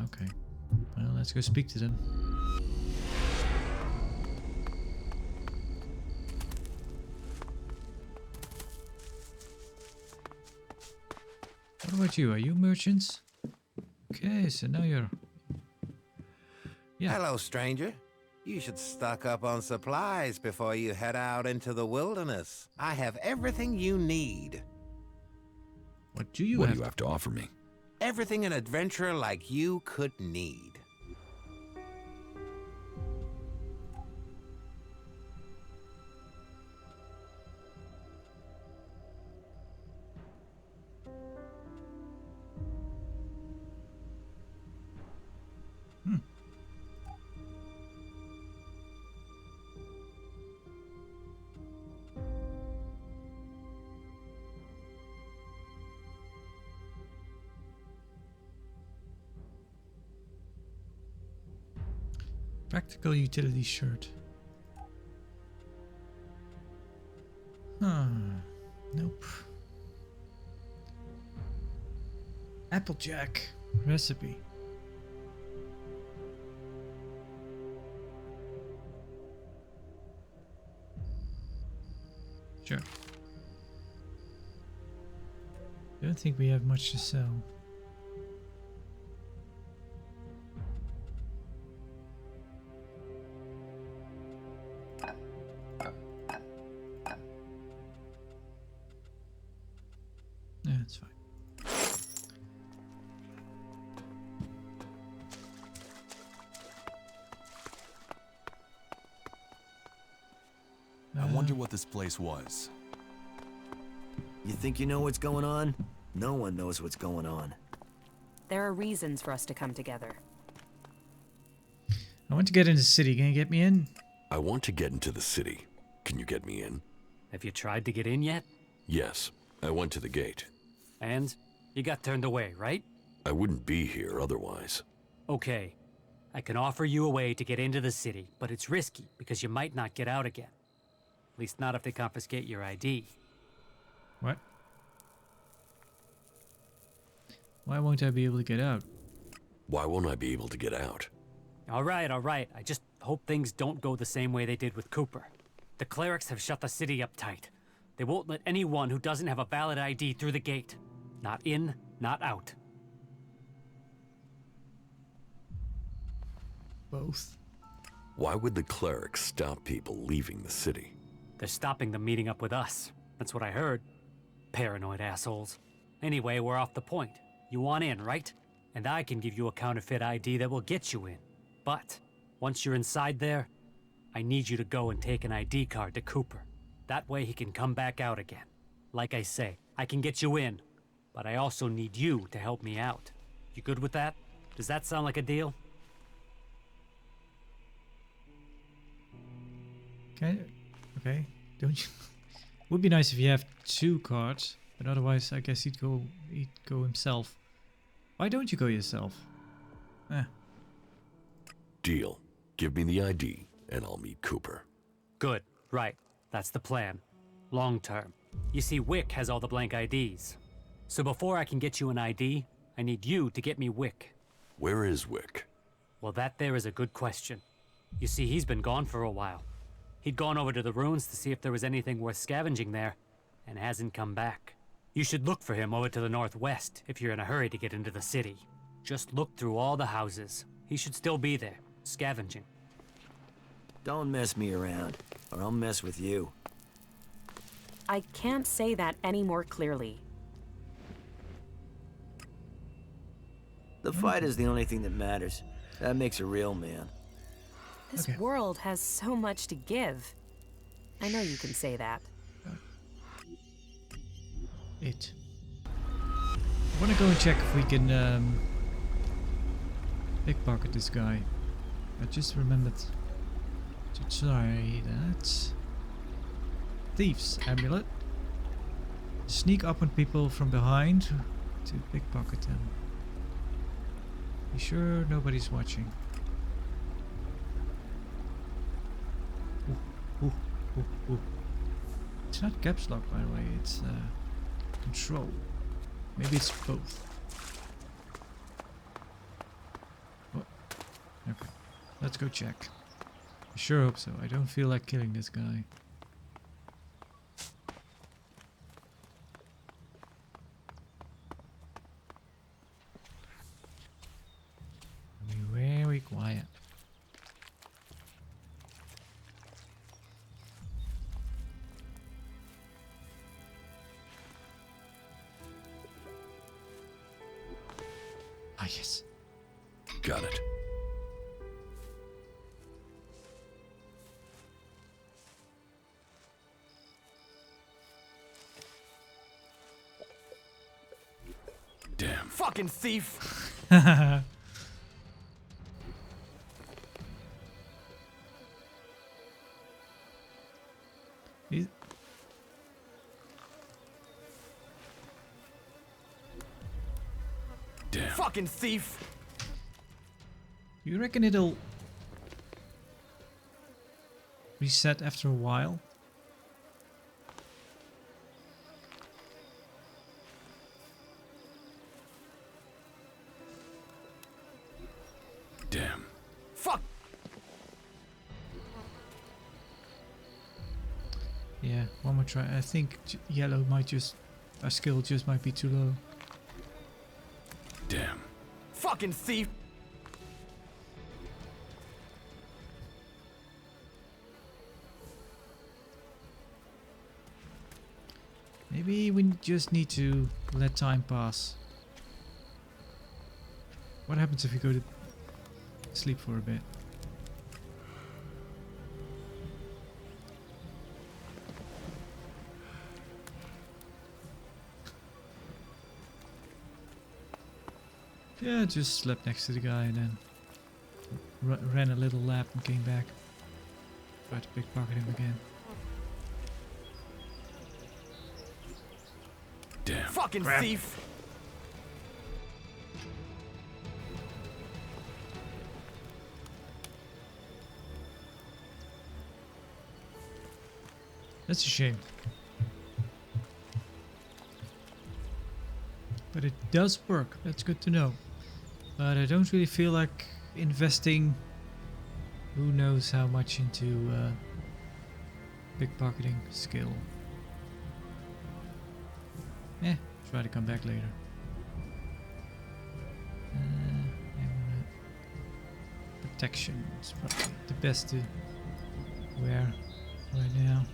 Okay. Well, let's go speak to them. What about you? Are you merchants? Okay, so now you're... Yeah. Hello, stranger. You should stock up on supplies before you head out into the wilderness. I have everything you need. What do you What have? do you have to offer me? Everything an adventurer like you could need. Practical utility shirt. Nope. Applejack recipe. Sure. Don't think we have much to sell. Yeah, that's fine. I wonder what this place was. You think you know what's going on? No one knows what's going on. There are reasons for us to come together. I want to get into the city. Can you get me in? I want to get into the city. Can you get me in? Have you tried to get in yet? Yes. I went to the gate. And? You got turned away, right? I wouldn't be here otherwise. Okay. I can offer you a way to get into the city, but it's risky because you might not get out again. At least not if they confiscate your ID. What? Why won't I be able to get out? Why won't I be able to get out? All right. I just hope things don't go the same way they did with Cooper. The clerics have shut the city up tight. They won't let anyone who doesn't have a valid ID through the gate. Not in, not out. Both. Why would the clerics stop people leaving the city? They're stopping them meeting up with us. That's what I heard. Paranoid assholes. Anyway, we're off the point. You want in, right? And I can give you a counterfeit ID that will get you in. But once you're inside there, I need you to go and take an ID card to Cooper. That way he can come back out again. Like I say, I can get you in, but I also need you to help me out. You good with that? Does that sound like a deal? Okay. Don't you? Would be nice if you have 2 cards, but otherwise I guess he'd go himself. Why don't you go yourself? Deal. Give me the ID, and I'll meet Cooper. Good. Right. That's the plan. Long term. You see, Wick has all the blank IDs. So before I can get you an ID, I need you to get me Wick. Where is Wick? Well, that there is a good question. You see, he's been gone for a while. He'd gone over to the ruins to see if there was anything worth scavenging there, and hasn't come back. You should look for him over to the northwest if you're in a hurry to get into the city. Just look through all the houses. He should still be there, scavenging. Don't mess me around, or I'll mess with you. I can't say that any more clearly. The fight is the only thing that matters. That makes a real man. This world has so much to give. I know you can say that. I want to go and check if we can pickpocket this guy. I just remembered to try that. Thieves amulet. Sneak up on people from behind to pickpocket them. Be sure nobody's watching. Ooh. It's not caps lock, by the way. It's control. Maybe it's both. Oh, okay. Let's go check. I sure hope so. I don't feel like killing this guy. Be very quiet. Ah, yes. Got it. Damn. Fucking thief! Damn. Fucking thief! You reckon it'll reset after a while? Damn. Fuck! Yeah, one more try. I think yellow might just... our skill just might be too low. Damn. Fucking thief! Maybe we just need to let time pass. What happens if you go to sleep for a bit? Yeah, just slept next to the guy and then ran a little lap and came back. Tried to pickpocket him again. Damn. Fucking thief! That's a shame. But it does work. That's good to know. But I don't really feel like investing who knows how much into pickpocketing skill. Try to come back later. Protection is probably the best to wear right now.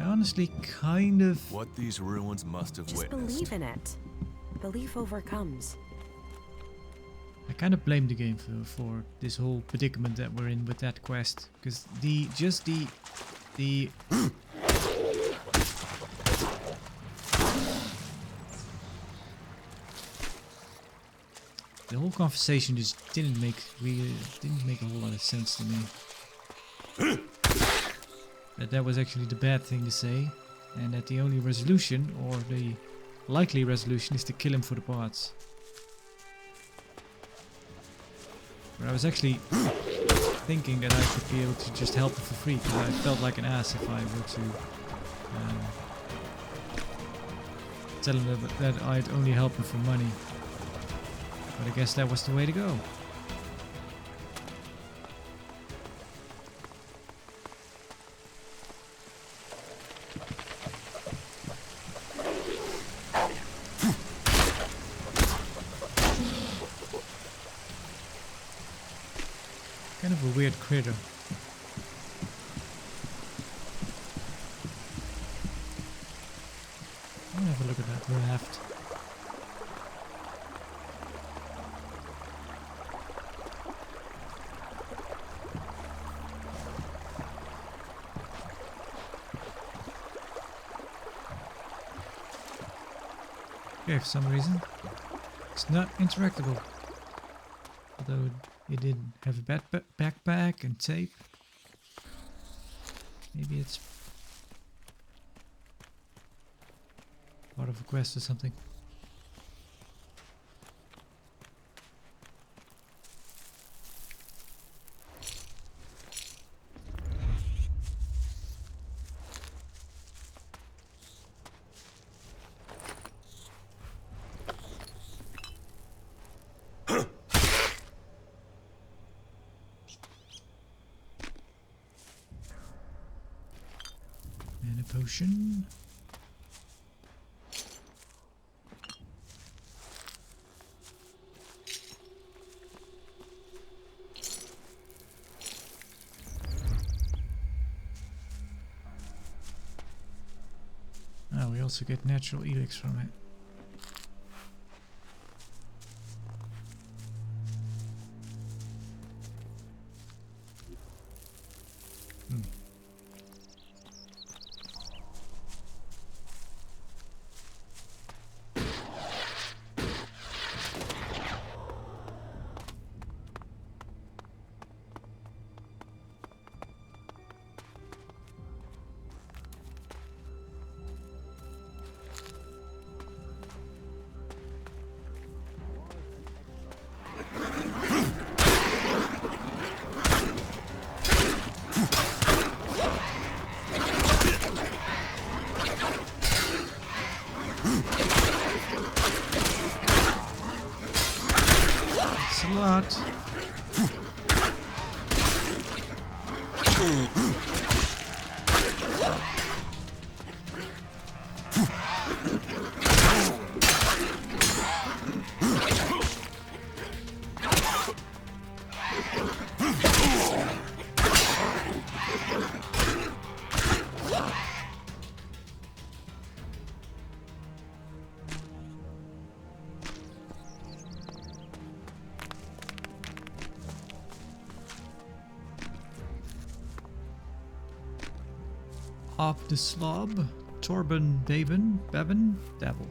Honestly, kind of... What these ruins must have Just witnessed. believe in it. belief overcomes. I kind of blame the game for this whole predicament that we're in with that quest, because the whole conversation just didn't make a whole lot of sense to me. That was actually the bad thing to say, and that the only resolution, or the likely resolution, is to kill him for the parts. But I was actually thinking that I could be able to just help him for free, because I felt like an ass if I were to tell him that I'd only help him for money. But I guess that was the way to go. Kind of a weird critter. I'll have a look at that raft. Okay, for some reason it's not interactable. Although it did have a backpack and tape. Maybe it's part of a quest or something. And a potion. Oh, we also get natural ELEX from it. A lot. Op the Slob, Torben Bevan, Devil.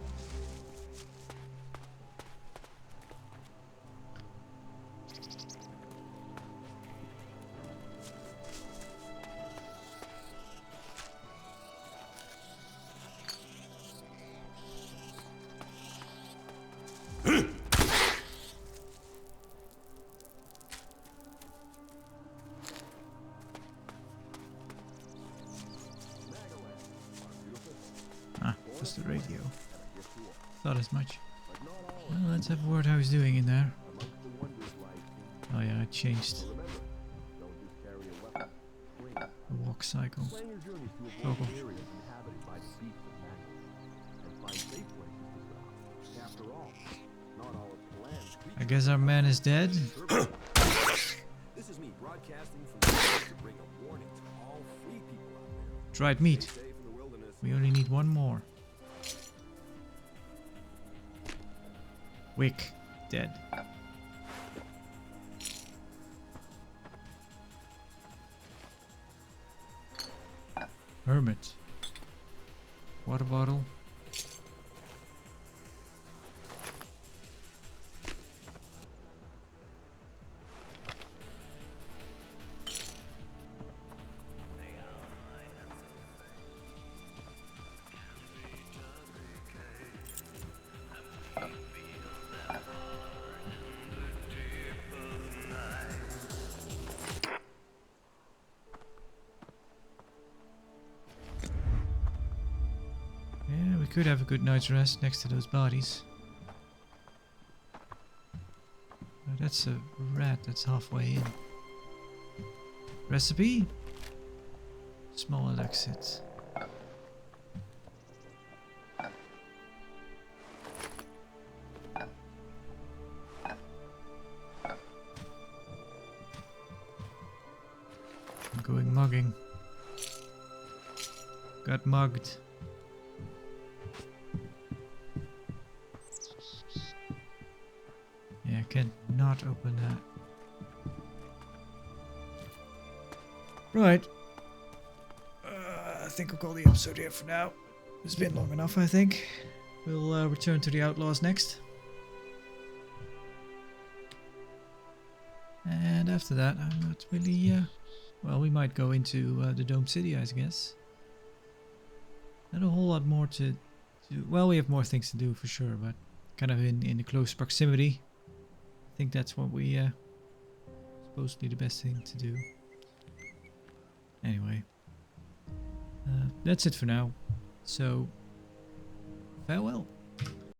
Just the radio. Thought as much. Well, let's have a word how he's doing in there. Oh yeah, I changed the walk cycle. Toggle. I guess our man is dead. Dried meat. We only need one more. Wick. Dead. Hermit. Water bottle. Yeah, we could have a good night's rest next to those bodies. That's a rat that's halfway in. Recipe? Small exit. I'm going mugging. Got mugged. Yeah, I can not open that. Right. I think I'll call the episode here for now. It's been long enough, I think. We'll return to the Outlaws next. And after that, I'm not really... well, we might go into the Dome City, I guess. Not a whole lot more to do. Well, we have more things to do for sure, but kind of in the close proximity. I think that's what we supposedly the best thing to do. Anyway, that's it for now. So, farewell.